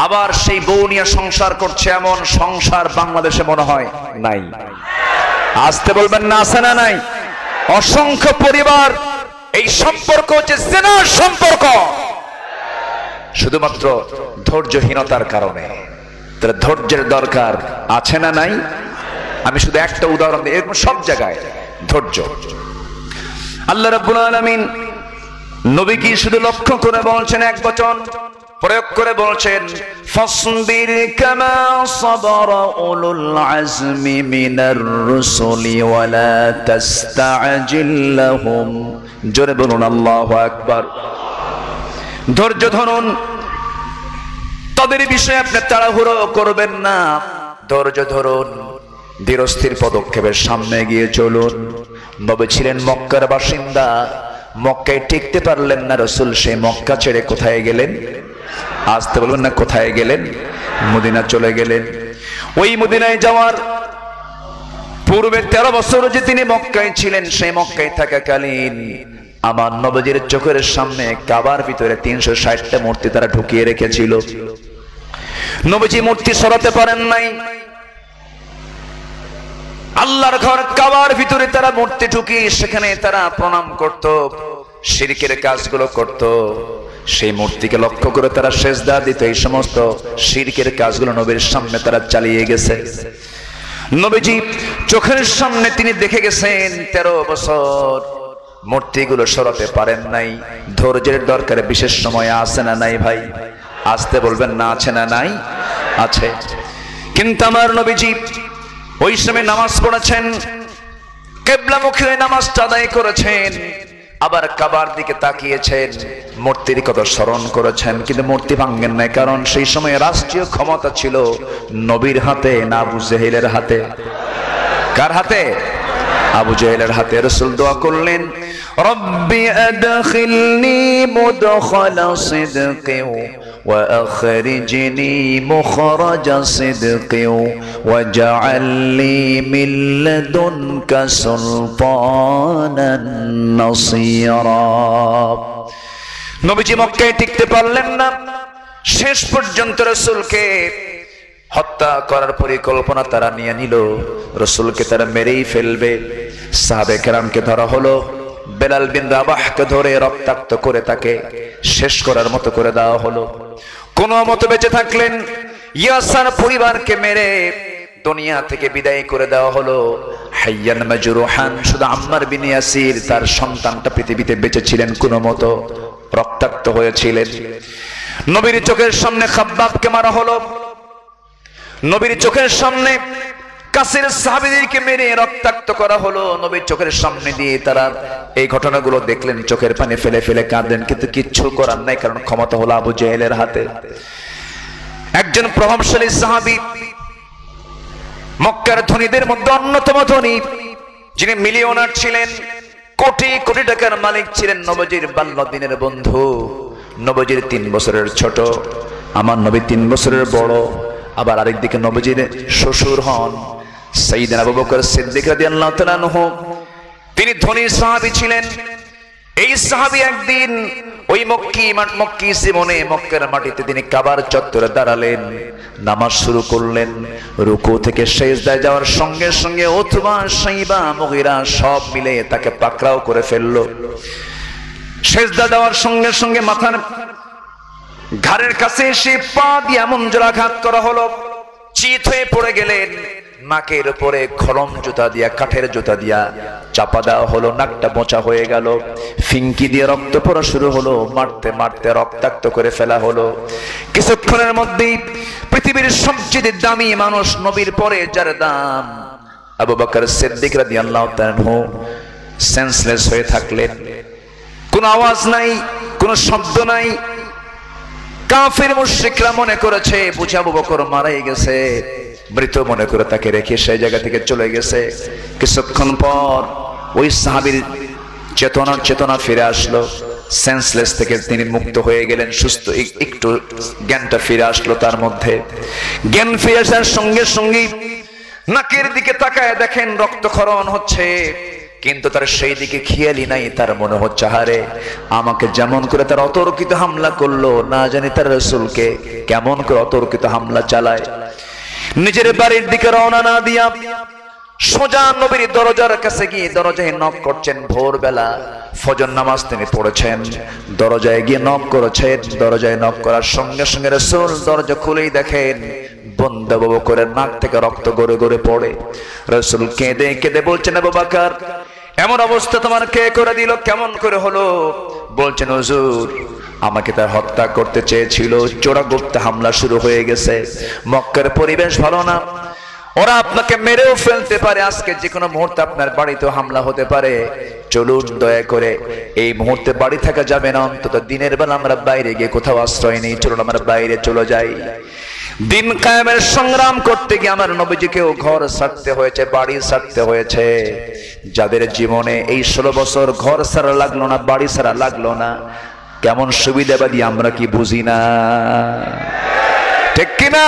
আবার সেই বউ নিয়ে সংসার করছে, এমন সংসার বাংলাদেশে মনে হয় নাই। আসতে বলবেন না, আছে না নাই? অসংখ্য পরিবার এই সম্পর্ক হচ্ছে জিনার সম্পর্ক, শুধুমাত্র ধৈর্যহীনতার কারণে। তাহলে ধৈর্যের দরকার আছে না নাই? আমি শুধু একটা উদাহরণ দিই, এরকম সব জায়গায় ধৈর্য। আল্লাহ রাব্বুল আলামিন নবীকে শুধু লক্ষ্য করে বলছেন, এক বচন প্রয়োগ করে বলছেন, ফাসবির কামা সাবারা উলুল আজমি মিনার রুসুলি ওয়ালা তাস্তাজিল লাহুম। জোরে বলুন আল্লাহু আকবার। ধৈর্য ধরুন, তাদের বিষয়ে আপনি তাড়াহুড়ো করবেন না। ধৈর্য ধরুন, ধীরস্থির পদক্ষেপের সামনে গিয়ে চলুন। নবী ছিলেন মক্কার বাসিন্দা, মক্কায় টিকতে পারলেন না রাসূল, সেই মক্কা ছেড়ে কোথায় গেলেন? আসতে বলবেন না, কোথায় গেলেন? মদিনা চলে গেলেন। ওই মদিনায় যাওয়ার পূর্বে 13 বছর যে তিনি মক্কায় ছিলেন, সেই মক্কায় থাকাকালীন আমার নবীজির চোখের সামনে কাবার ভিতরে 360টা মূর্তি তারা ঢুকিয়ে রেখেছিল। নবীজি মূর্তি সরাতে পারেন নাই। আল্লাহর ঘর কাবার ভিতরে তারা মূর্তি ঢুকিয়ে সেখানে তারা প্রণাম করত, শিরকের কাজগুলো করত। সেই মূর্তিকে লক্ষ্য করে তারা সেজদা দিত। এই সমস্ত শিরকের কাজগুলো নবীর সামনে তারা চালিয়ে গেছে। নবীজি চোখের সামনে তিনি দেখে গেছেন 13 বছর মূর্তিগুলো সরাতে পারেন নাই। ধৈর্যের দরকার বিশেষ সময় আছে না নাই ভাই? আসতে বলবেন না, আছে না নাই? আছে। কিন্তু আমার নবীজি ওই সময় নামাজ পড়েছেন, কিবলামুখী হয়ে নামাজটা আদায় করেছেন, আবার কাবার দিকে তাকিয়েছেন, মূর্তির কথা স্মরণ করেছেন, কিন্তু মূর্তি ভাঙেন নাই। কারণ সেই সময় রাষ্ট্রীয় ক্ষমতা ছিল নবীর হাতে না আবু জেহেলের হাতে? কার হাতে? আবু জেহেলের হাতে। রাসূল দোয়া করলেন, রব্বি আদখিলনি মুদখালা সিদকিন ওয়া আখরিজনি মুখরাজা সিদকিন ওয়াজআল লি মিন লাদুনকা সুলতানান নাসীরা। নবীজি মক্কায় টিকতে পারলেন না। শেষ পর্যন্ত রাসূলকে হত্যা করার পরিকল্পনা তারা নিয়ে নিল। রাসূলকে তারা মেরেই ফেলবে। সাহাবে কেরামকে ধরা হলো। বেলাল বিন রাবাহকে ধরে রক্তাক্ত করে তাকে শেষ করার মতো করে দেওয়া হলো। কোন মতে বেঁচে থাকলেন। ইয়াসার পরিবারকে মেরে দুনিয়া থেকে বিদায় করে দেওয়া হলো। হাইয়ান মাজরুহান, শুধু আম্মার বিন ইয়াসির তার সন্তানটা পৃথিবীতে বেঁচে ছিলেন, কোন মতো রক্তাক্ত হয়েছিলেন। নবীর চোখের সামনে খাব্বাবকে মারা হলো। নবীর চোখের সামনে কাছের সাহাবীদেরকে মেরে রক্তাক্ত করা হলো। নবীর চোখের সামনে দিয়ে তারা এই ঘটনাগুলো দেখলেন, চোখের পানি ফেলে ফেলে কাঁদেন, কিন্তু কিচ্ছু করার নাই, কারণ ক্ষমতা হলো আবু জেহেলের হাতে। একজন প্রভাবশালী সাহাবী, মক্কার ধনীদের মধ্যে অন্যতম ধনী, যিনি মিলিয়নার ছিলেন, কোটি কোটি টাকার মালিক ছিলেন, নবীজির বাল্য দিনের বন্ধু, নবীজির 3 বছরের ছোট, আমার নবী 3 বছরের বড়। আবার আরেকদিকে নবীজির শ্বশুর হন সাইয়েদনা আবু বকর সিদ্দিক রাদিয়াল্লাহু তাআলা আনহু। তিনি ধনী সাহাবী ছিলেন। এই সাহাবী একদিন ওই মক্কি জীবনে মক্কার মাটিতে তিনি কাবার চত্বরে দাঁড়ালেন, নামাজ শুরু করলেন। রুকু থেকে সিজদায় যাওয়ার সঙ্গে সঙ্গে উতবা, শাইবা, মুগীরা সব মিলে তাকে পাকড়াও করে ফেললো। সিজদা দেওয়ার সঙ্গে সঙ্গে মাথার ঘাড়ের কাছে এসে পা দিয়ে এমন জোরাঘাত করা হলো, চিত হয়ে পড়ে গেলেন। নাকের উপরে খড়ম জুতা দিয়া, কাঠের জুতা দিয়া চাপা দেওয়া হলো, নাকটা বোঁচা হয়ে গেল। ফিঙ্কি দিয়ে রক্ত পড়া শুরু হলো, মারতে মারতে রক্তাক্ত করে ফেলা হলো। কিছুক্ষণের মধ্যেই পৃথিবীর সবচেয়ে দামি মানুষ, নবীর পরে যার দাম, আবু বকর সিদ্দিক রাদিয়াল্লাহু তাআলা আনহু সেন্সলেস হয়ে থাকলেন। কোনো আওয়াজ নাই, কোনো শব্দ নাই। কাফের মুশরিকরা মনে করেছে বুঝি আবু বকর মারাই গেছে, মৃত মনে করে তাকে রেখে সেই জায়গা থেকে চলে গেছে। কিছুক্ষণ পর ওই সাহাবীর চেতনা ফিরে আসলো। সেন্সলেস থেকে তিনি মুক্ত হয়ে গেলেন, সুস্থ, একটু জ্ঞানটা ফিরে আসলো তার মধ্যে। জ্ঞান ফিরে আসার সঙ্গে সঙ্গে নাকের দিকে তাকায় দেখেন রক্তক্ষরণ হচ্ছে, কিন্তু তার সেই দিকে খেয়ালই নাই। তার মনে হচ্ছে, হারে আমাকে যেমন করে তার অতর্কিত হামলা করলো, না জানি তার রাসূলকে কেমন করে অতর্কিত হামলা চালায়। নিজের বাড়ির দিকে রওনা না দিয়া সোজা নবীর দরজার কাছে গিয়ে দরজায় নক করছেন। ভোরবেলা ফজর নামাজ তিনি পড়েছেন, দরজায় গিয়ে নক করেছেন। দরজায় নক করার সঙ্গে সঙ্গে রাসূল দরজা খুলেই দেখেন বন্ধ আবু বকরের নাক থেকে রক্ত গড়ে গড়ে পড়ে। রাসূল কেঁদে কেঁদে বলছেন, আবু বকর এমন অবস্থা তোমার কে করে দিল, কেমন করে হলো? বলছেন, হুজুর আমাকে তার হত্যা করতে চেয়েছিল, চোরাগুপ্ত হামলা শুরু হয়ে গেছে। মক্কার পরিবেশ ভালো না, ওরা আপনাকে মেরেও ফেলতে পারে, আজকে যে কোনো মুহূর্তে আপনার বাড়িতেও হামলা হতে পারে। চলুন দয়া করে, এই মুহূর্তে বাড়ি থাকা যাবে না, অন্তত দিনের বেলা আমরা বাইরে গিয়ে কোথাও আশ্রয় নেই, চলুন আমরা বাইরে চলে যাই। দিন কায়েমের সংগ্রাম করতে গিয়ে আমার নবীজিকেও ঘর ছাড়তে হয়েছে, বাড়ি ছাড়তে হয়েছে। যাদের জীবনে এই 16 বছর ঘর ছাড়া লাগলো না, বাড়ি ছাড়া লাগলো না, কেমন সুবিধাবাদী আমরা কি বুঝি না? ঠিক কিনা?